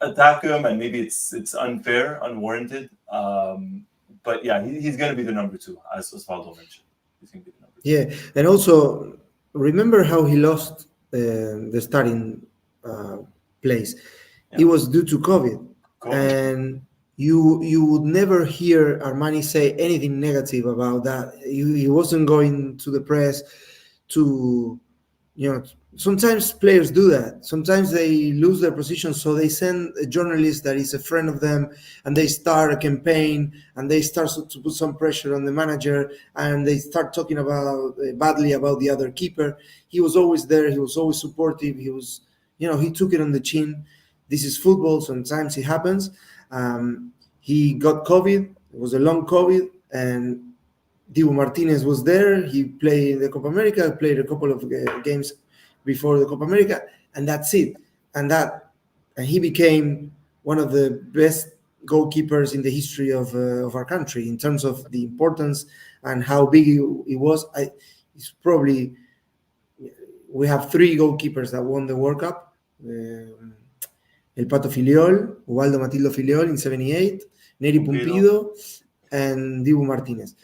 attack him, and maybe it's unfair, unwarranted. But yeah, he's going to be the number 2, as Osvaldo mentioned. He's going to be the number 2. Yeah, and also remember how he lost the starting place. Yeah. It was due to COVID. And you would never hear Armani say anything negative about that. He wasn't going to the press to, you know, sometimes players do that. Sometimes they lose their position, so they send a journalist that is a friend of them, and they start a campaign, and they start to put some pressure on the manager, and they start talking about badly about the other keeper. He was always there. He was always supportive. He was, you know, he took it on the chin. This is football. Sometimes it happens. He got COVID. It was a long COVID, and Diego Martinez was there. He played the Copa America, played a couple of games before the Copa America, and that's it. And he became one of the best goalkeepers in the history of our country in terms of the importance and how big he was. It's probably, we have 3 goalkeepers that won the World Cup. El Pato Filiol, Ubaldo Matildo Filiol in 78, Neri Pumpido, and Dibu Martinez.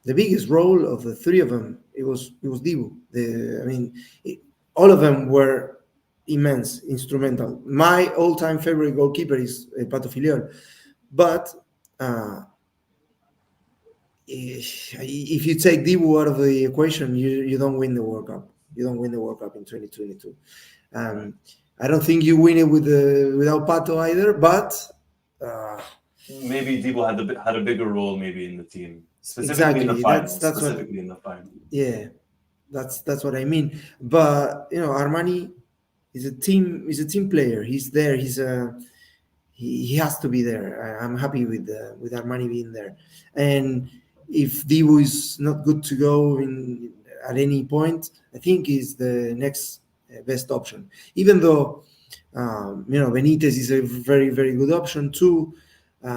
The biggest role of the 3 of them, it was Dibu. All of them were immense, instrumental. My all-time favorite goalkeeper is El Pato Filiol. But if you take Dibu out of the equation, you don't win the World Cup. You don't win the World Cup in 2022. I don't think you win it without Pato either, but maybe Dibu had a bigger role maybe in the team, specifically in the final. Yeah, that's what I mean. But you know, Armani is a team player. He's there. He has to be there. I'm happy with Armani being there. And if Dibu is not good to go at any point, I think he's the next best option. Even though Benitez is a very, very good option too.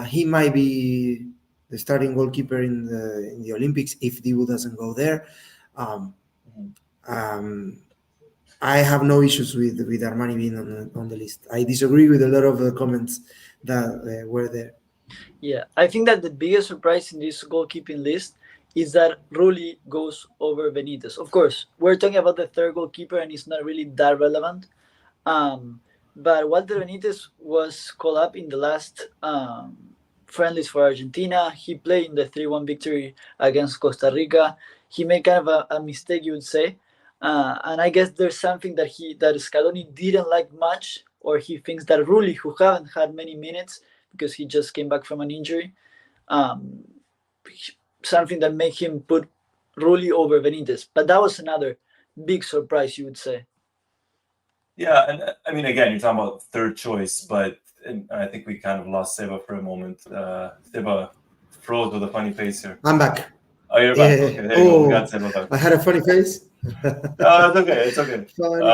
He might be the starting goalkeeper in the Olympics if Dibu doesn't go there. I have no issues with Armani being on the list. I disagree with a lot of the comments that were there. Yeah, I think that the biggest surprise in this goalkeeping list is that Rulli goes over Benitez. Of course, we're talking about the 3rd goalkeeper, and it's not really that relevant. But Walter Benitez was called up in the last friendlies for Argentina. He played in the 3-1 victory against Costa Rica. He made kind of a mistake, you would say. And I guess there's something that Scaloni didn't like much, or he thinks that Rulli, who haven't had many minutes because he just came back from an injury, something that made him put Rulli over Benitez. But that was another big surprise, you would say. Yeah, and I mean, again, you're talking about 3rd choice, but I think we kind of lost Seba for a moment. Seba froze with a funny face here. I'm back. Oh, you're back. Okay, there you go. We got Seba back. I had a funny face. No, it's okay. It's okay. Funny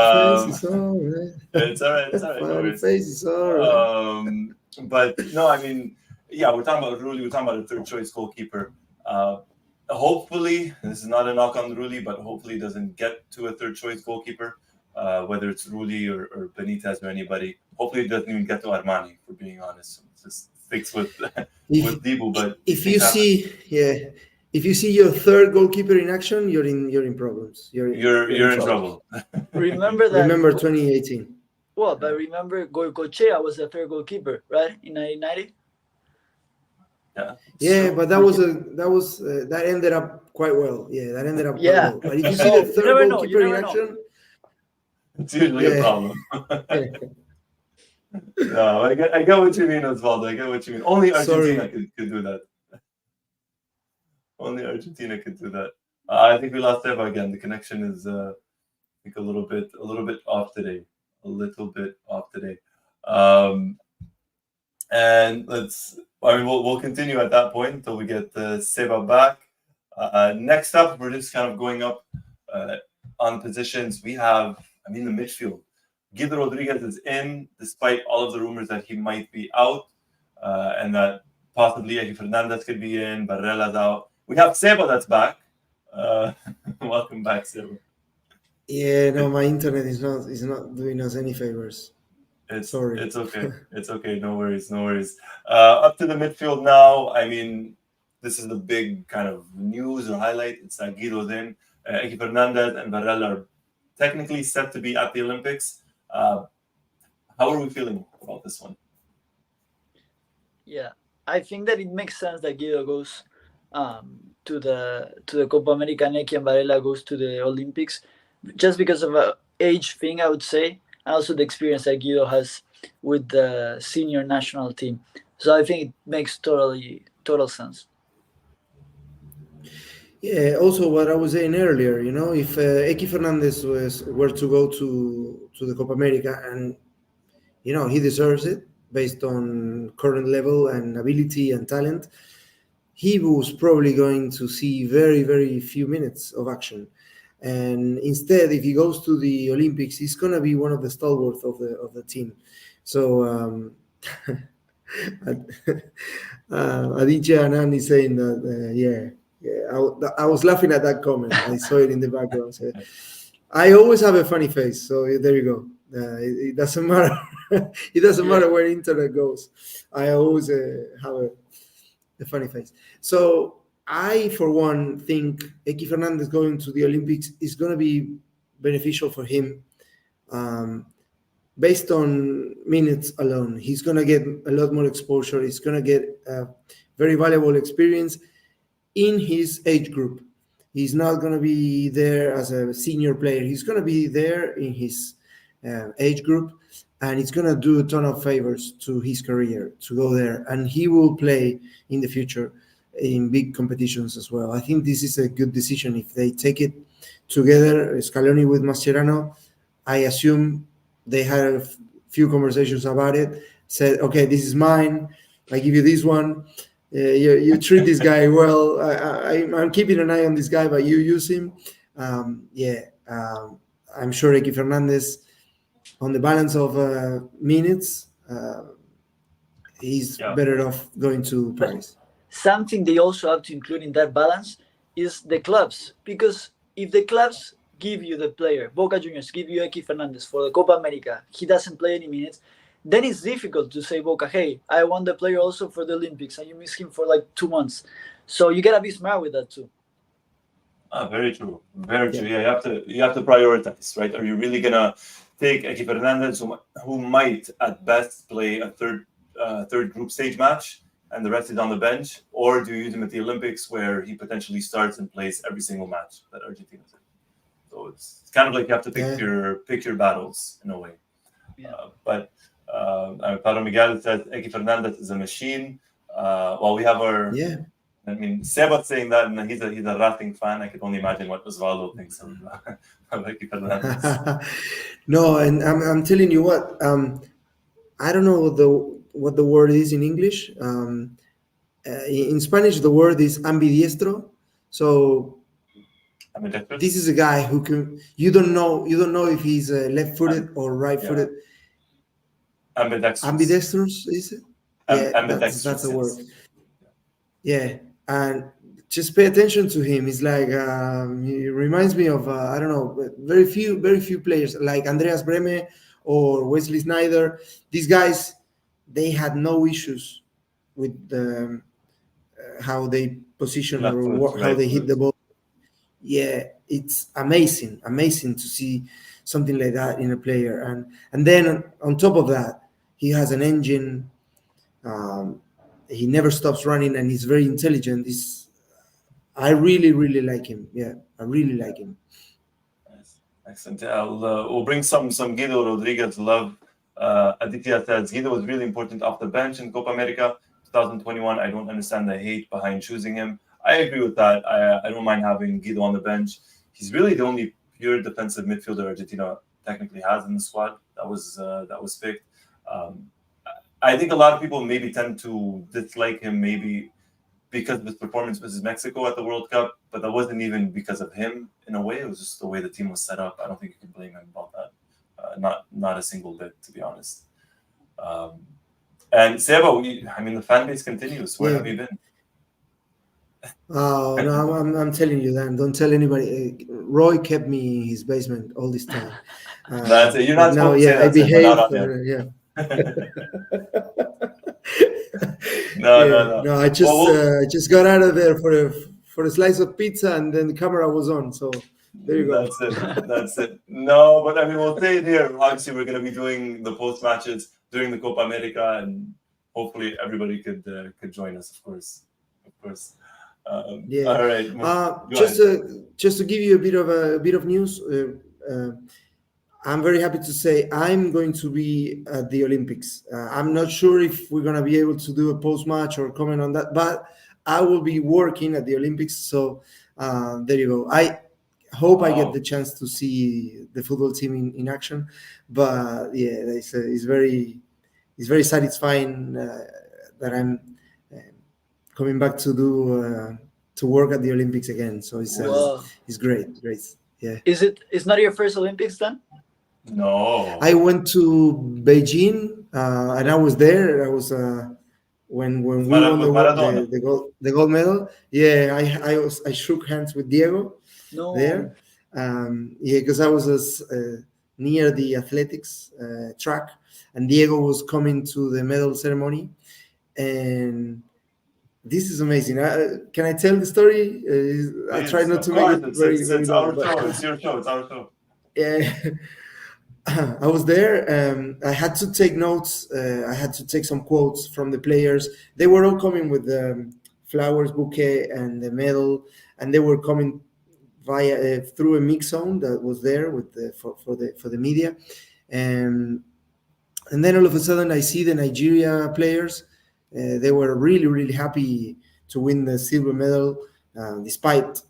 face is all right. It's all right. Funny face is all right. But no, I mean, yeah, we're talking about Rulli. We're talking about a third choice goalkeeper. Hopefully, this is not a knock on Rulli, but hopefully, it doesn't get to a third choice goalkeeper. Whether it's Rulli or Benitez or anybody. Hopefully, it doesn't even get to Armani. For being honest, it just sticks with with Dibu. But if you see your third goalkeeper in action, you're in problems. You're in trouble. Remember that. Remember 2018. Well, but remember Goicoechea was the third goalkeeper, right, in 1990. Yeah, but that ended up quite well. Yeah, that ended up quite well. But if you see the third goalkeeper in action, it's usually a problem. No, I get what you mean, Osvaldo. I get what you mean. Only Argentina could do that. Only Argentina could do that. I think we lost Eva again. The connection is, I think, a little bit off today. And we'll continue at that point until we get Seba back. Next up, we're just kind of going up on positions. We have, the midfield. Guido Rodriguez is in, despite all of the rumors that he might be out, and that possibly Eddie Fernandez could be in, Barrella's out. We have Seba that's back. Welcome back, Seba. Yeah, no, my internet is not doing us any favors. Sorry. It's okay. It's okay. No worries. Up to the midfield now. This is the big kind of news or highlight. It's that Guido's in. Eddie Fernandez and Barrella are technically set to be at the Olympics. How are we feeling about this one? Yeah, I think that it makes sense that Guido goes to the Copa America, and Eki and Barella goes to the Olympics, just because of an age thing, I would say, and also the experience that Guido has with the senior national team. So I think it makes total sense. Yeah, also what I was saying earlier, if Eki Fernandez were to go to the Copa America, and he deserves it based on current level and ability and talent, he was probably going to see very, very few minutes of action. And instead, if he goes to the Olympics, he's going to be one of the stalwarts of the team. So Aditya Anand is saying that, I was laughing at that comment. I saw it in the background. So I always have a funny face, so there you go. It doesn't matter. It doesn't matter where internet goes. I always have a funny face. So I, for one, think Eki Fernandez going to the Olympics is going to be beneficial for him. Based on minutes alone, he's going to get a lot more exposure. He's going to get a very valuable experience in his age group. He's not going to be there as a senior player. He's going to be there in his age group, and it's going to do a ton of favors to his career to go there. And he will play in the future in big competitions as well. I think this is a good decision if they take it together, Scaloni with Mascherano. I assume they had a few conversations about it, said, okay, this is mine. I give you this one. You treat this guy well. I'm keeping an eye on this guy, but you use him. I'm sure Eki Fernandez, on the balance of minutes, he's better off going to Paris. Something they also have to include in that balance is the clubs, because if the clubs give you the player, Boca Juniors give you Eki Fernandez for the Copa America, he doesn't play any minutes, then it's difficult to say, Boca, hey, I want the player also for the Olympics, and you miss him for like 2 months. So you gotta be smart with that too. Very true. Very true. Yeah, you have to prioritize, right? Are you really gonna take Eki Fernandez, who might at best play a third group stage match, and the rest is on the bench, or do you use him at the Olympics, where he potentially starts and plays every single match that Argentina's in? So it's kind of like you have to pick your battles in a way. But Paulo Miguel says Eki Fernandez is a machine. Well, we have our. Yeah. Seba's saying that, and he's a Racing fan. I can only imagine what Osvaldo thinks of Eki Fernandez. No, and I'm telling you what. I don't know what the word is in English. In Spanish, the word is ambidiestro. So this is a guy who can. You don't know if he's left-footed or right-footed. Ambidextrous. Ambidextrous, is it? ambidextrous. That's the word. Yes. Yeah, and just pay attention to him. It's like he reminds me of I don't know, very few players like Andreas Breme or Wesley Sneijder. These guys, they had no issues with how they position Left or foot, how right they hit foot. the ball. Yeah, it's amazing to see something like that in a player, and then on top of that, he has an engine. Um, he never stops running, and he's very intelligent. I really like him. Yeah, I really like him. Nice. Excellent. Yeah, we'll bring some Guido Rodriguez love. Aditya says Guido was really important off the bench in Copa America 2021. I don't understand the hate behind choosing him. I agree with that. I don't mind having Guido on the bench. He's really the only pure defensive midfielder Argentina technically has in the squad. That was picked. Um, I think a lot of people maybe tend to dislike him, maybe because of his performance versus Mexico at the World Cup, but that wasn't even because of him in a way. It was just the way the team was set up. I don't think you can blame him about that. Not a single bit, to be honest. And Seba, the fan base continues. Where have you been? Oh no, I'm telling you, Dan. Don't tell anybody. Roy kept me in his basement all this time. That's it. You're But not now, supposed to say yeah, I that, Seba. Not behaved. on air. Yeah. No. No, I just got out of there for a slice of pizza, and then the camera was on. So there you go. That's it. No, but we'll say it here. Obviously, we're going to be doing the post matches during the Copa America, and hopefully everybody could join us. Of course. Yeah. All right. Just to give you a bit of news. I'm very happy to say I'm going to be at the Olympics. I'm not sure if we're going to be able to do a post match or comment on that, but I will be working at the Olympics. So there you go. I hope I get the chance to see the football team in action. But yeah, it's very satisfying that I'm coming back to work at the Olympics again. So it's great. Yeah. It's not your first Olympics then? No. I went to Beijing and I was there. I was when we won the gold medal. Yeah, I shook hands with Diego there. Yeah, because I was near the athletics track, and Diego was coming to the medal ceremony, and this is amazing. Can I tell the story? I try not to make it very long. It's your show. It's our show. Yeah. I was there. I had to take notes. I had to take some quotes from the players. They were all coming with the flowers bouquet and the medal, and they were coming via through a mix zone that was there with for the media, and then all of a sudden I see the Nigeria players. They were really happy to win the silver medal, despite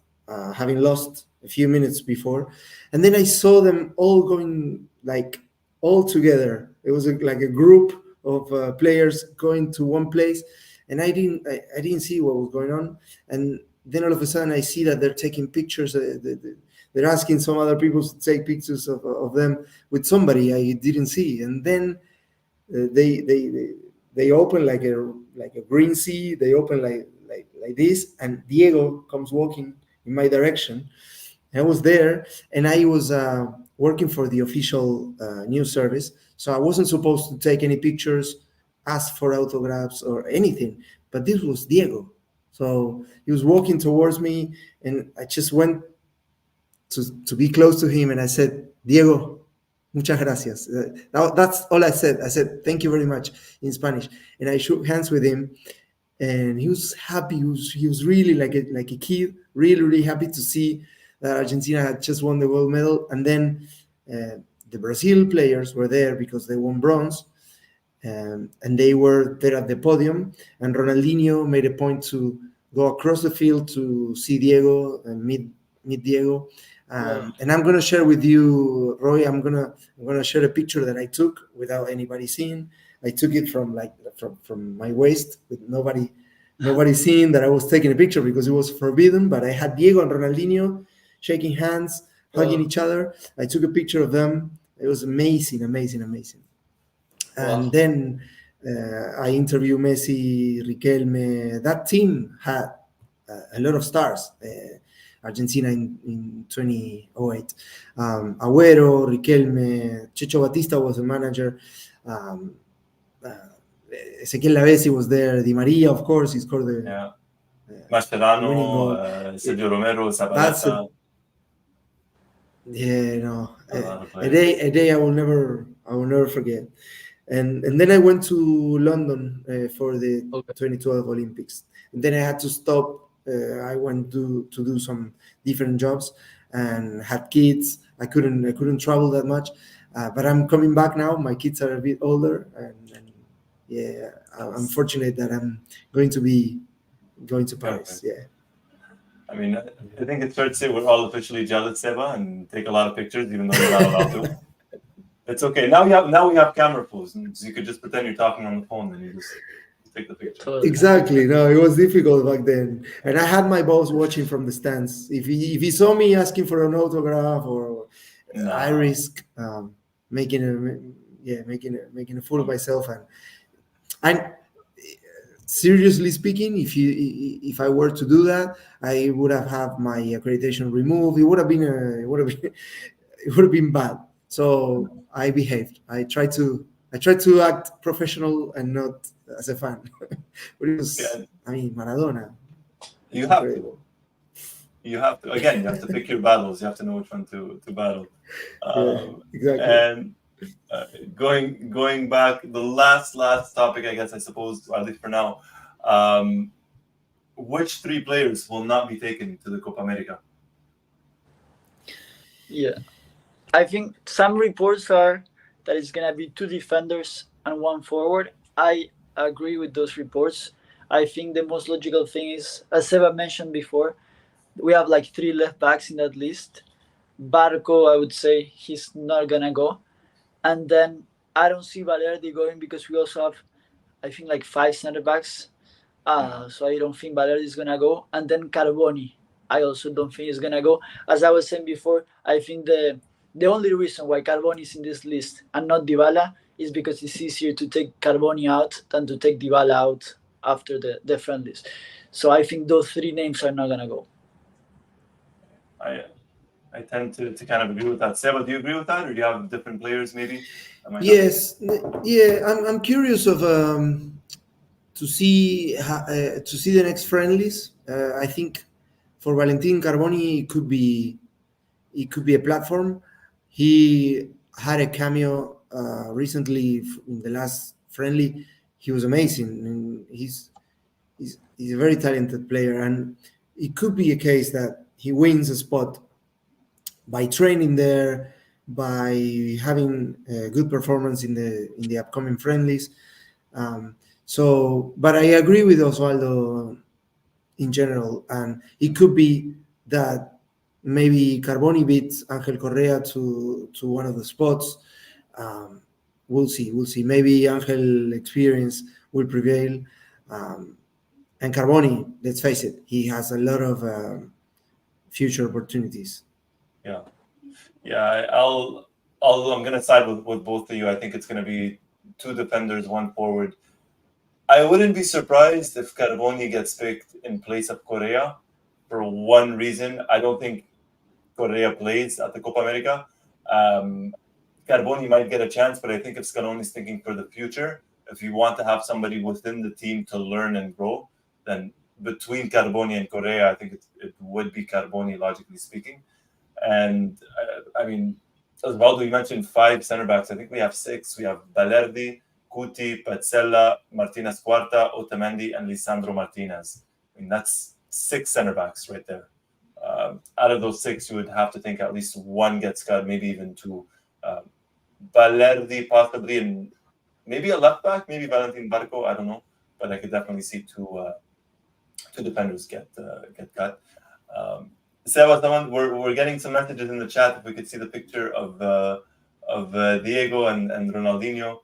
having lost a few minutes before. And then I saw them all going like all together. It was like a group of players going to one place, and I didn't see what was going on. And then all of a sudden I see that they're taking pictures. They're asking some other people to take pictures of them with somebody I didn't see. And then they open like a green sea. They open like this, and Diego comes walking in my direction. I was there, and I was working for the official news service, so I wasn't supposed to take any pictures, ask for autographs or anything. But this was Diego, so he was walking towards me, and I just went to be close to him, and I said, "Diego, muchas gracias." That's all I said. I said, "Thank you very much" in Spanish, and I shook hands with him. And he was happy. He was really like a kid, really happy to see that Argentina had just won the gold medal. And then the Brazil players were there because they won bronze, and they were there at the podium. And Ronaldinho made a point to go across the field to see Diego and meet Diego. And I'm gonna share with you, Roy. I'm gonna share a picture that I took without anybody seeing. I took it from my waist with nobody seeing that I was taking a picture because it was forbidden. But I had Diego and Ronaldinho shaking hands, hugging each other. I took a picture of them. It was amazing. And then I interviewed Messi, Riquelme. That team had a lot of stars. Argentina in 2008. Agüero, Riquelme, Checho Batista was the manager. Ezequiel Lavezzi was there. Di Maria, of course, he scored the Yeah. winning Mascherano, goal. Sergio Romero, That's Zabaleta. Yeah, no, A lot of a players. day I will never forget. And then I went to London for the Okay. 2012 Olympics. And then I had to stop. I went to do some different jobs and had kids. I couldn't travel that much. But I'm coming back now. My kids are a bit older, and yeah, I'm fortunate that I'm going to be going to Paris. Okay. Yeah. I mean, I think it's fair to say we're all officially jealous, Seba, and take a lot of pictures, even though you're not allowed to. It's okay. Now we have camera phones, and so you could just pretend you're talking on the phone, and you just take the picture. Totally. Exactly. No, it was difficult back then, and I had my boss watching from the stands. If he saw me asking for an autograph, or I No. risk making a fool of myself. And seriously speaking, if I were to do that, I would have had my accreditation removed. It would have been bad. So I behaved. I tried to act professional and not as a fan. But it was, Yeah. I mean, Maradona. You have to. Incredible. You have to. Again, you have to pick your battles. You have to know which one to battle. Yeah, exactly. And going back, the last topic, I guess, I suppose, or at least for now, which three players will not be taken to the Copa America? Yeah. I think some reports are that it's going to be 2 defenders and 1 forward. I agree with those reports. I think the most logical thing is, as Seba mentioned before, we have like 3 left backs in that list. Barco, I would say he's not going to go. And then I don't see Valerdi going because we also have, I think, like 5 center backs. So I don't think Valerdi is going to go. And then Carboni, I also don't think he's going to go. As I was saying before, I think the only reason why Carboni is in this list and not Dybala is because it's easier to take Carboni out than to take Dybala out after the friendlies. So I think those 3 names are not going to go. I tend to kind of agree with that. Seba, do you agree with that, or do you have different players maybe? Yes, yeah. I'm curious of to see the next friendlies. I think for Valentin Carboni it could be a platform. He had a cameo recently in the last friendly. He was amazing, and he's a very talented player, and it could be a case that he wins a spot by training there, by having a good performance in the upcoming friendlies. But I agree with Osvaldo in general, and it could be that maybe Carboni beats Angel Correa to one of the spots. We'll see. Maybe Angel experience will prevail. And Carboni, let's face it, he has a lot of future opportunities. Yeah. Although I'm gonna side with both of you. I think it's gonna be 2 defenders, 1 forward. I wouldn't be surprised if Carboni gets picked in place of Correa for one reason. I don't think Correa plays at the Copa America. Carboni might get a chance, but I think if Scaloni's thinking for the future, if you want to have somebody within the team to learn and grow, then between Carboni and Correa, I think it would be Carboni, logically speaking. And I mean, Osvaldo, you mentioned 5 center backs. I think we have 6. We have Valerdi, Cuti, Petzela, Martinez Cuarta, Otamendi, and Lisandro Martinez. I mean, that's 6 center backs right there. Out of those 6, you would have to think at least 1 gets cut, maybe even 2. Valerdi possibly, and maybe a left back, maybe Valentin Barco, I don't know. But I could definitely see 2 defenders get cut. Seba, we're getting some messages in the chat. If we could see the picture of Diego and Ronaldinho.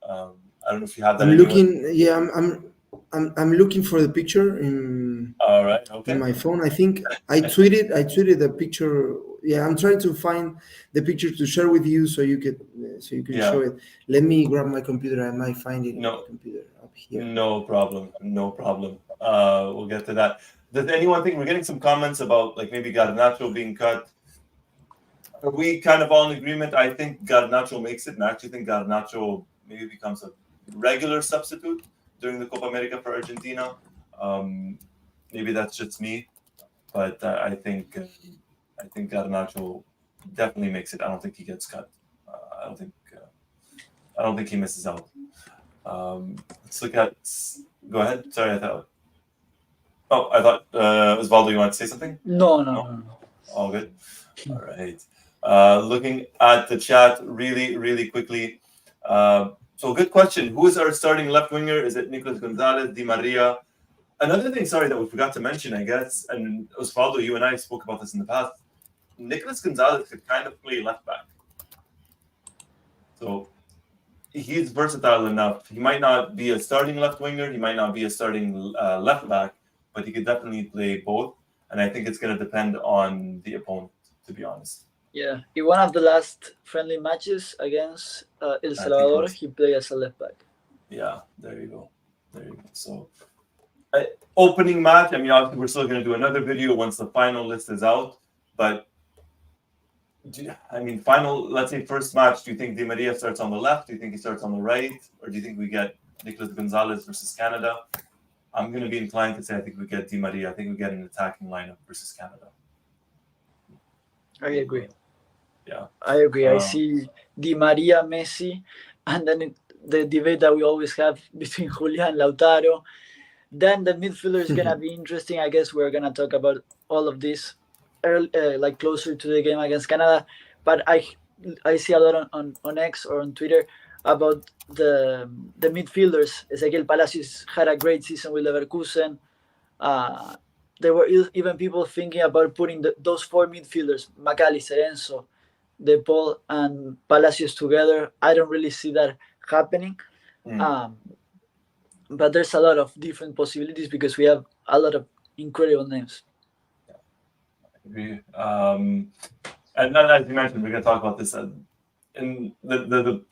I don't know if you have that. I'm looking. Yeah, I'm looking for the picture in. All right. Okay. In my phone, I think I tweeted the picture I'm trying to find the picture to share with you so you can Yeah. show it. Let me grab my computer. I might find it in No. my computer up here. No problem. We'll get to that. Does anyone think we're getting some comments about like maybe Garnacho being cut? Are we kind of all in agreement? I think Garnacho makes it, and I actually think Garnacho maybe becomes a regular substitute during the Copa America for Argentina. Maybe that's just me, but I think Garnacho definitely makes it. I don't think he gets cut. I don't think he misses out. Let's look at. Go ahead. Sorry, I thought Osvaldo, you want to say something? No. All good. All right. Looking at the chat really, really quickly. So good question. Who is our starting left winger? Is it Nicolas Gonzalez, Di Maria? Another thing, sorry, that we forgot to mention, I guess, and Osvaldo, you and I spoke about this in the past. Nicolas Gonzalez could kind of play left back. So he's versatile enough. He might not be a starting left winger. He might not be a starting left back, but he could definitely play both. And I think it's going to depend on the opponent, to be honest. Yeah, in one of the last friendly matches against El Salvador, he played as a left back. Yeah, there you go. So, opening match. I mean, obviously, we're still going to do another video once the final list is out. But let's say first match. Do you think Di Maria starts on the left? Do you think he starts on the right, or do you think we get Nicolas Gonzalez versus Canada? I'm going to be inclined to say I think we get Di Maria. I think we get an attacking lineup versus Canada. I agree. Yeah, I agree. I see Di Maria, Messi, and then the debate that we always have between Julian and Lautaro. Then the midfielder is gonna be interesting. I guess we're gonna talk about all of this like closer to the game against Canada. But I see a lot on X or on Twitter about the midfielders. Ezequiel Palacios had a great season with Leverkusen. There were even people thinking about putting those four midfielders, McAllister, Enzo, De Paul, and Palacios together. I don't really see that happening. But there's a lot of different possibilities because we have a lot of incredible names. Yeah, I agree. And then, as you mentioned, we're going to talk about this in the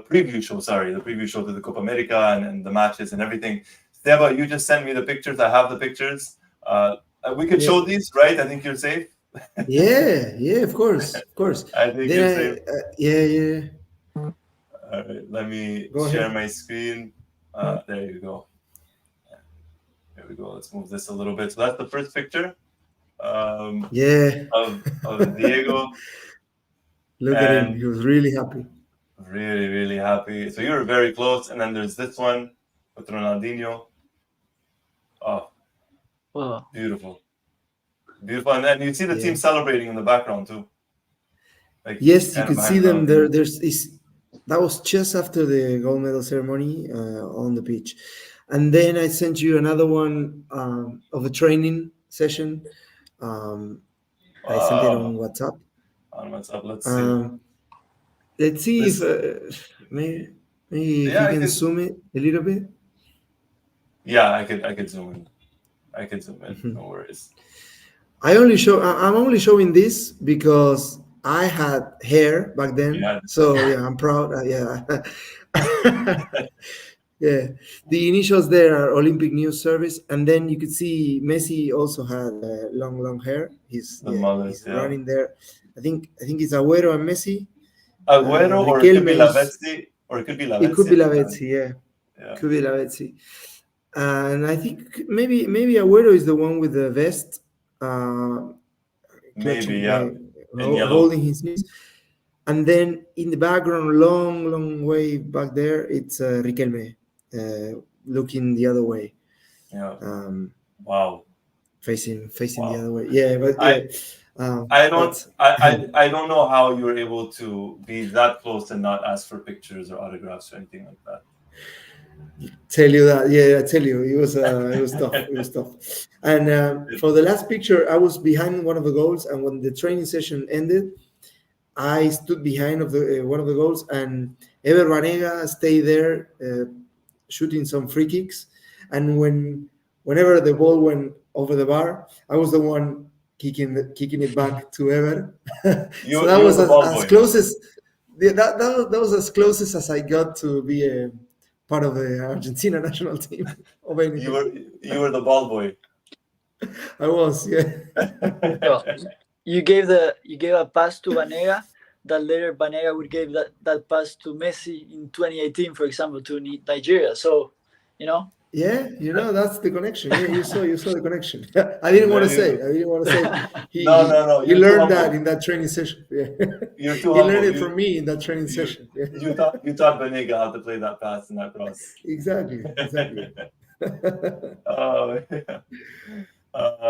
preview show. Sorry, the preview show to the Copa America and the matches and everything. Seba, you just sent me the pictures. I have the pictures. We could show these, right? I think you're safe. Yeah, of course. I think you're safe. Yeah. All right, let me Go share ahead. my screen. There you go. There we go. Let's move this a little bit. So that's the first picture. Of Diego. Look at him. He was really happy. Really, really happy. So you were very close. And then there's this one with Ronaldinho. Oh, wow. Beautiful. And then you see the team celebrating in the background too. Like, yes, you could see them there. That was just after the gold medal ceremony on the pitch. And then I sent you another one of a training session. I sent it on WhatsApp. Let's see if maybe if you can zoom it a little bit. Yeah, I could zoom in. No worries. I'm only showing this because I had hair back then. So yeah, I'm proud. Yeah. Yeah, the initials there are Olympic News Service, and then you could see Messi also had long hair. He's running there. I think it's Agüero and Messi. Agüero, or it could be Lavezzi, It could be Lavezzi, yeah. Could be Lavezzi. And I think maybe Agüero is the one with the vest. Maybe, yeah. Holding his knees. And then in the background, long way back there, it's Riquelme. Looking the other way. Yeah. Wow. Facing the other way. Yeah, but I don't know how you were able to be that close and not ask for pictures or autographs or anything like that. Tell you that, I tell you, it was tough. It was tough. And for the last picture, I was behind one of the goals, and when the training session ended, I stood behind of the one of the goals, and Ever Banega stayed there. Shooting some free kicks, and whenever the ball went over the bar, I was the one kicking it back to Ever. You, So that you were was the ball as boy. close as that was as close as I got to be a part of the Argentina national team of anything. You were the ball boy. I was, yeah. Well, you gave a pass to Banega. That later Banega would give that pass to Messi in 2018, for example, to Nigeria. So, you know. Yeah, that's the connection. Yeah, you saw the connection. I didn't want to say it. I didn't want to say it. No. He You're too learned that humble. in that training session. Yeah. You're too He learned humble. it from me in that training session. Yeah. You taught Banega how to play that pass and that cross. Exactly. Oh, yeah.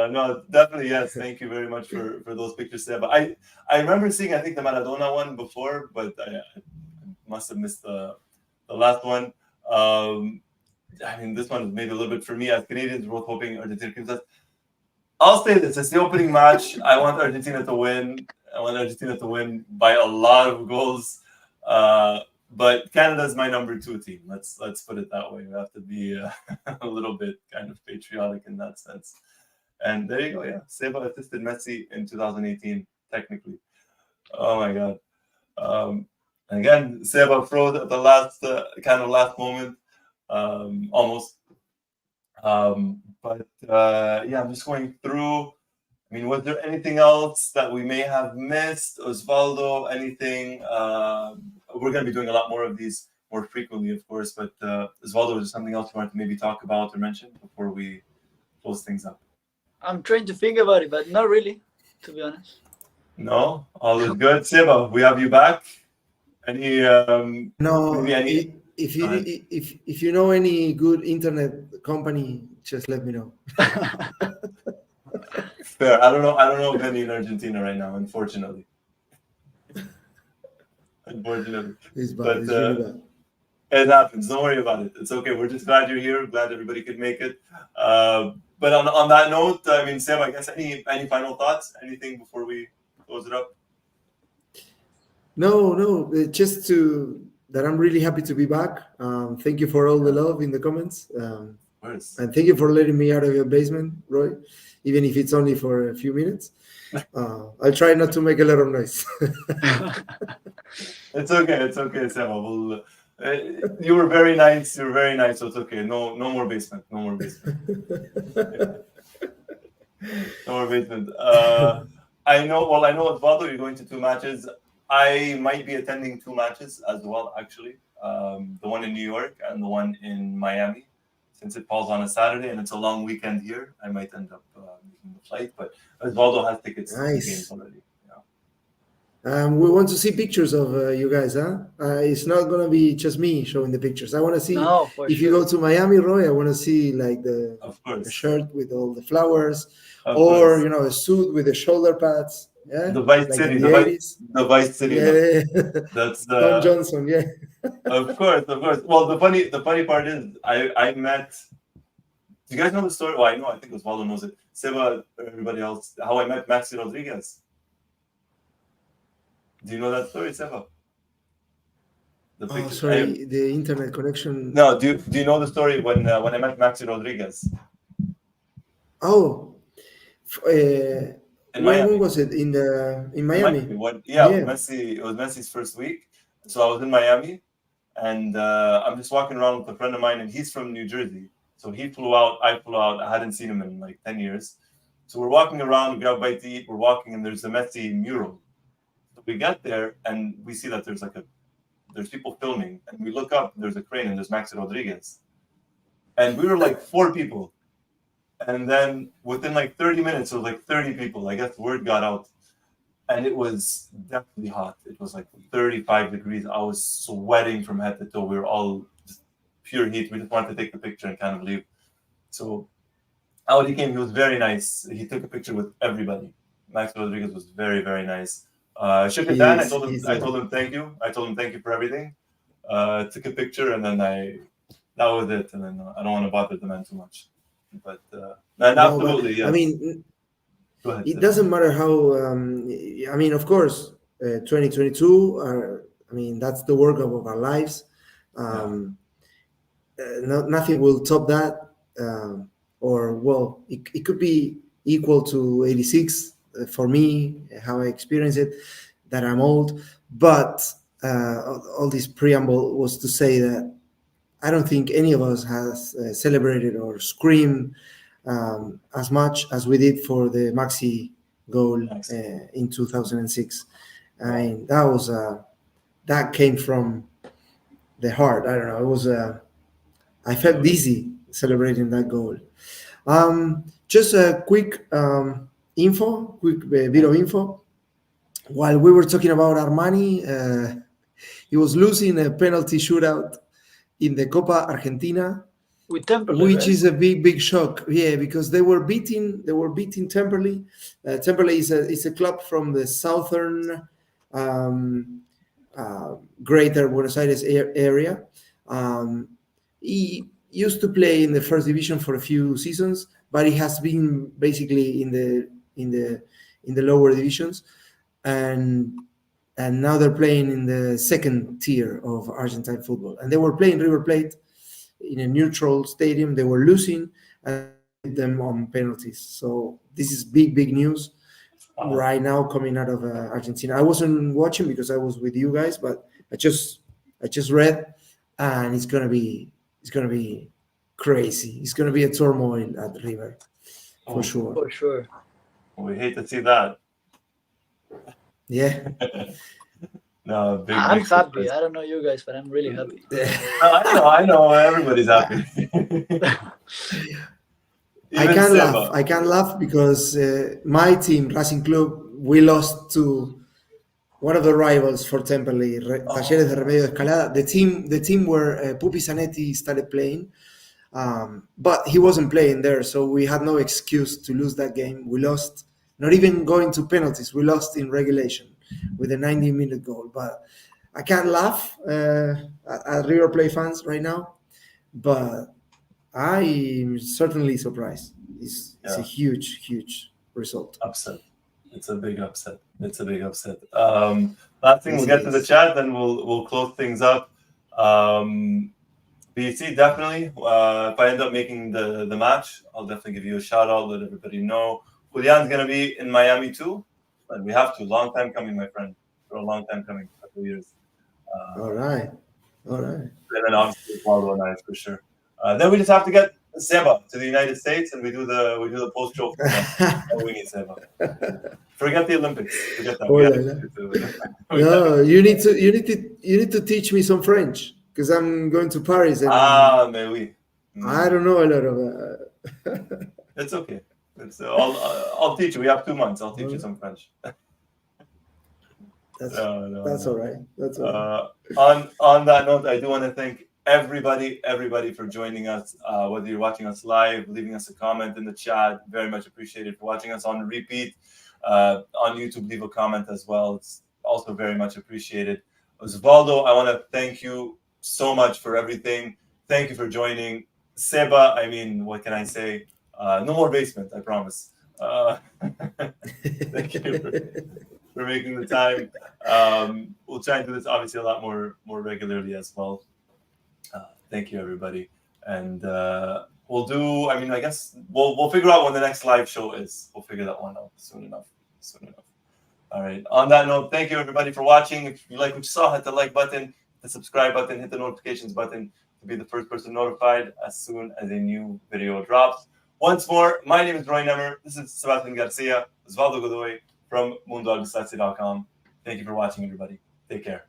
No, definitely yes. Thank you very much for those pictures, Seb. I remember seeing, I think, the Maradona one before, but I must have missed the last one. I mean, this one is maybe a little bit for me. As Canadians, we're both hoping Argentina comes us. I'll say this: it's the opening match. I want Argentina to win. I want Argentina to win by a lot of goals. But Canada's my number 2 team. Let's put it that way. We have to be a little bit kind of patriotic in that sense. And there you go. Yeah, Seba assisted Messi in 2018, technically. Oh my God. Again, Seba froze at the last last moment, almost. But yeah, I'm just going through. I mean, was there anything else that we may have missed? Osvaldo, anything? We're going to be doing a lot more of these more frequently, of course. But Osvaldo, was there something else you wanted to maybe talk about or mention before we close things up? I'm trying to think about it, but not really, to be honest. No, all is good. Seba, we have you back. Any? No, maybe any? if you know any good internet company, just let me know. Fair. I don't know of any in Argentina right now, unfortunately. It's bad. But It's really bad. it happens. Don't worry about it. It's okay. We're just glad you're here. Glad everybody could make it. But on that note, I mean, Sam, I guess any final thoughts? Anything before we close it up? No. Just that I'm really happy to be back. Thank you for all the love in the comments. And thank you for letting me out of your basement, Roy, even if it's only for a few minutes. I'll try not to make a lot of noise. It's okay, Sam. You were very nice. So it's okay. No more basement. No more basement. I know Osvaldo, you're going to 2 matches. I might be attending 2 matches as well, actually. The one in New York and the one in Miami. Since it falls on a Saturday and it's a long weekend here, I might end up making the flight. But Osvaldo has tickets to the games already. We want to see pictures of you guys, huh? It's not going to be just me showing the pictures. I want to see, you go to Miami, Roy, I want to see like the shirt with all the flowers, or, a suit with the shoulder pads. Yeah? The Vice City. The Vice City. Yeah. That's the Don Johnson, yeah. Of course. Well, the funny part is I met. Do you guys know the story? Well, I know. I think Osvaldo knows it. Seba, everybody else. How I met Maxi Rodriguez. Do you know that story, Seba? Sorry, the internet connection. No, do you know the story when I met Maxi Rodriguez? Oh, when was it? In Miami? Messi. It was Messi's first week, so I was in Miami, and I'm just walking around with a friend of mine, and he's from New Jersey. So he flew out, I flew out. I hadn't seen him in like 10 years. So we're walking around, we grab a bite to eat. We're walking, and there's a Messi mural. So we get there, and we see that there's people filming, and we look up. There's a crane, and there's Maxi Rodriguez, and we were like 4 people. And then within like 30 minutes, it was like 30 people. I guess word got out. And it was definitely hot. It was like 35 degrees. I was sweating from head to toe. We were all just pure heat. We just wanted to take the picture and kind of leave. So out he came. He was very nice. He took a picture with everybody. Max Rodriguez was very, very nice. Shook his hand. I told him thank you. I told him thank you for everything. Took a picture, and then that was it. And then I don't want to bother the man too much. But absolutely, yes. I mean, it doesn't matter how. I mean, of course, 2022. That's the World Cup of our lives. Nothing will top that. It could be equal to 86 for me, how I experience it, that I'm old. But all this preamble was to say that I don't think any of us has celebrated or screamed as much as we did for the Maxi goal in 2006. I mean, that came from the heart. I don't know. It was I felt dizzy celebrating that goal. Just a quick quick bit of info. While we were talking about Armani, he was losing a penalty shootout in the Copa Argentina, with Temperley, which right? is a big shock. Yeah, because they were beating Temperley. Temperley is a club from the southern greater Buenos Aires area. He used to play in the first division for a few seasons, but he has been basically in the lower divisions, and now they're playing in the second tier of Argentine football. And they were playing River Plate in a neutral stadium. They were losing and beat them on penalties. So this is big news right now coming out of Argentina. I wasn't watching because I was with you guys, but I just read, and it's gonna be crazy. It's gonna be a turmoil at River for sure. For sure. We hate to see that. Yeah. No, I'm happy. I don't know you guys, but I'm really happy. I know. Everybody's happy. I can't laugh because my team, Racing Club, we lost to one of the rivals for Temperley, Talleres de Remedio de Escalada. The team where Pupi Zanetti started playing, but he wasn't playing there, so we had no excuse to lose that game. We lost, not even going to penalties. We lost in regulation with a 90-minute goal. But I can't laugh at River Plate fans right now, but I'm certainly surprised. It's a huge result. Upset. It's a big upset. Last thing, we'll get to the chat, then we'll close things up. BC, definitely. If I end up making the match, I'll definitely give you a shout out, let everybody know. Julian's gonna be in Miami too, but we have to. Long time coming, my friend. For a long time coming, a couple years. All right. And then obviously Paulo and I for sure. Then we just have to get Seba to the United States, and we do the post show. We need Seba. Forget the Olympics. Forget that. No, you need to teach me some French because I'm going to Paris. And mais oui. I don't know a lot of. It's okay. I'll teach you. We have 2 months. I'll teach you some French. That's all right. That's all right. On that note, I do want to thank everybody for joining us. Whether you're watching us live, leaving us a comment in the chat, very much appreciated. For watching us on repeat on YouTube, leave a comment as well. It's also very much appreciated. Osvaldo, I want to thank you so much for everything. Thank you for joining. Seba, I mean, what can I say? No more basement, I promise. Thank you for making the time. We'll try and do this obviously a lot more regularly as well. Thank you, everybody. And we'll do, I mean, I guess we'll figure out when the next live show is. We'll figure that one out soon enough. All right. On that note, thank you, everybody, for watching. If you like what you saw, hit the like button, the subscribe button, hit the notifications button to be the first person notified as soon as a new video drops. Once more, my name is Roy Nemer. This is Sebastian Garcia, Osvaldo Godoy from Mundo Albiceleste.com. Thank you for watching, everybody. Take care.